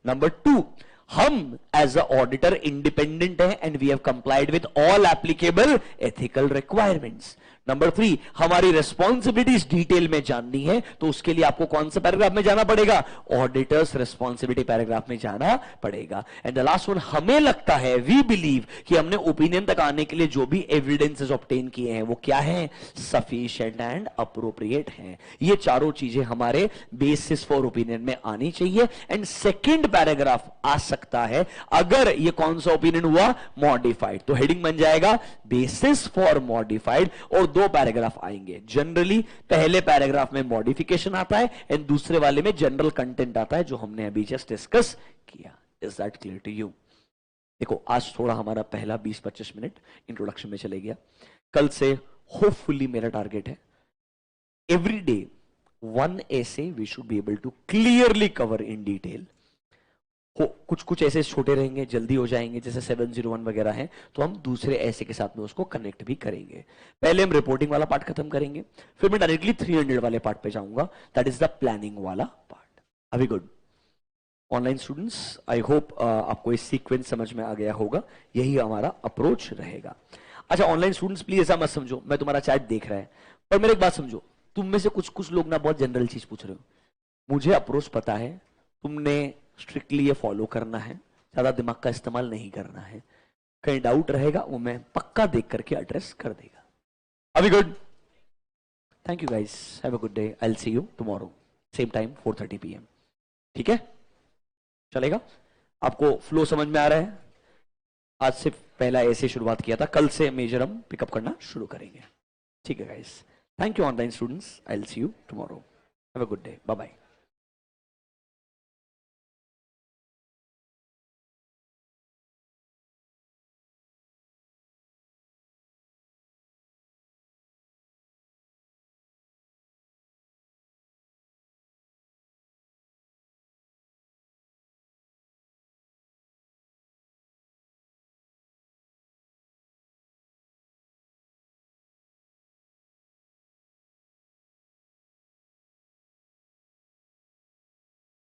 Number 2, हम एज अ ऑडिटर इंडिपेंडेंट है and we have complied with all applicable ethical requirements. Number 3, हमारी responsibilities detail में जाननी है तो उसके लिए आपको कौन सा पैराग्राफ में जाना पड़ेगा? ऑडिटर्स रिस्पॉन्सिबिलिटी पैराग्राफ में जाना पड़ेगा। एंड द लास्ट वन, हमें लगता है, वी बिलीव, कि हमने ओपिनियन तक आने के लिए जो भी एविडेंसेस ऑब्टेन किए हैं वो क्या है? सफिशिएंट एंड अप्रोप्रिएट हैं। ये चारों चीजें हमारे बेसिस फॉर ओपिनियन में आनी चाहिए। एंड सेकेंड पैराग्राफ आ सकता है अगर ये कौन सा ओपिनियन हुआ? मॉडिफाइड, तो हेडिंग बन जाएगा बेसिस फॉर मॉडिफाइड, और 2 पैराग्राफ आएंगे। जनरली पहले पैराग्राफ में मॉडिफिकेशन आता है एंड दूसरे वाले में जनरल कंटेंट आता है, जो हमने अभी जस्ट डिस्कस किया। Is that clear to you? देखो आज थोड़ा हमारा पहला 20-25 मिनट इंट्रोडक्शन में चले गया। कल से होपफुली मेरा टारगेट है every day 1 essay we should be able to clearly cover in detail. कुछ कुछ ऐसे छोटे रहेंगे, जल्दी हो जाएंगे, जैसे 701 वगैरह हैं, तो हम दूसरे ऐसे के साथ में उसको कनेक्ट भी करेंगे। पहले हम रिपोर्टिंग वाला पार्ट खत्म करेंगे, फिर मैं डायरेक्टली 300 वाले पार्ट पे जाऊंगा, दैट इज द प्लानिंग वाला पार्ट। अभी good online students, I hope आपको इस सीक्वेंस समझ में आ गया होगा, यही हमारा अप्रोच रहेगा। अच्छा ऑनलाइन स्टूडेंट्स प्लीज ऐसा मत समझो मैं तुम्हारा चैट देख रहा है, पर मेरे एक बात समझो, तुम में से कुछ कुछ लोग ना बहुत जनरल चीज पूछ रहे हो। मुझे अप्रोच पता है, तुमने स्ट्रिक्टली ये फॉलो करना है, ज्यादा दिमाग का इस्तेमाल नहीं करना है। कहीं डाउट रहेगा वो मैं पक्का देख करके एड्रेस कर देगा। अभी good, thank you guys, have a good day, I will see you tomorrow same time 4:30 PM। ठीक है, चलेगा? आपको फ्लो समझ में आ रहा है? आज से पहला ऐसे शुरुआत किया था, कल से मेजर हम पिकअप करना शुरू करेंगे। ठीक है guys, thank you online students, I will see you tomorrow, have a good day, bye bye.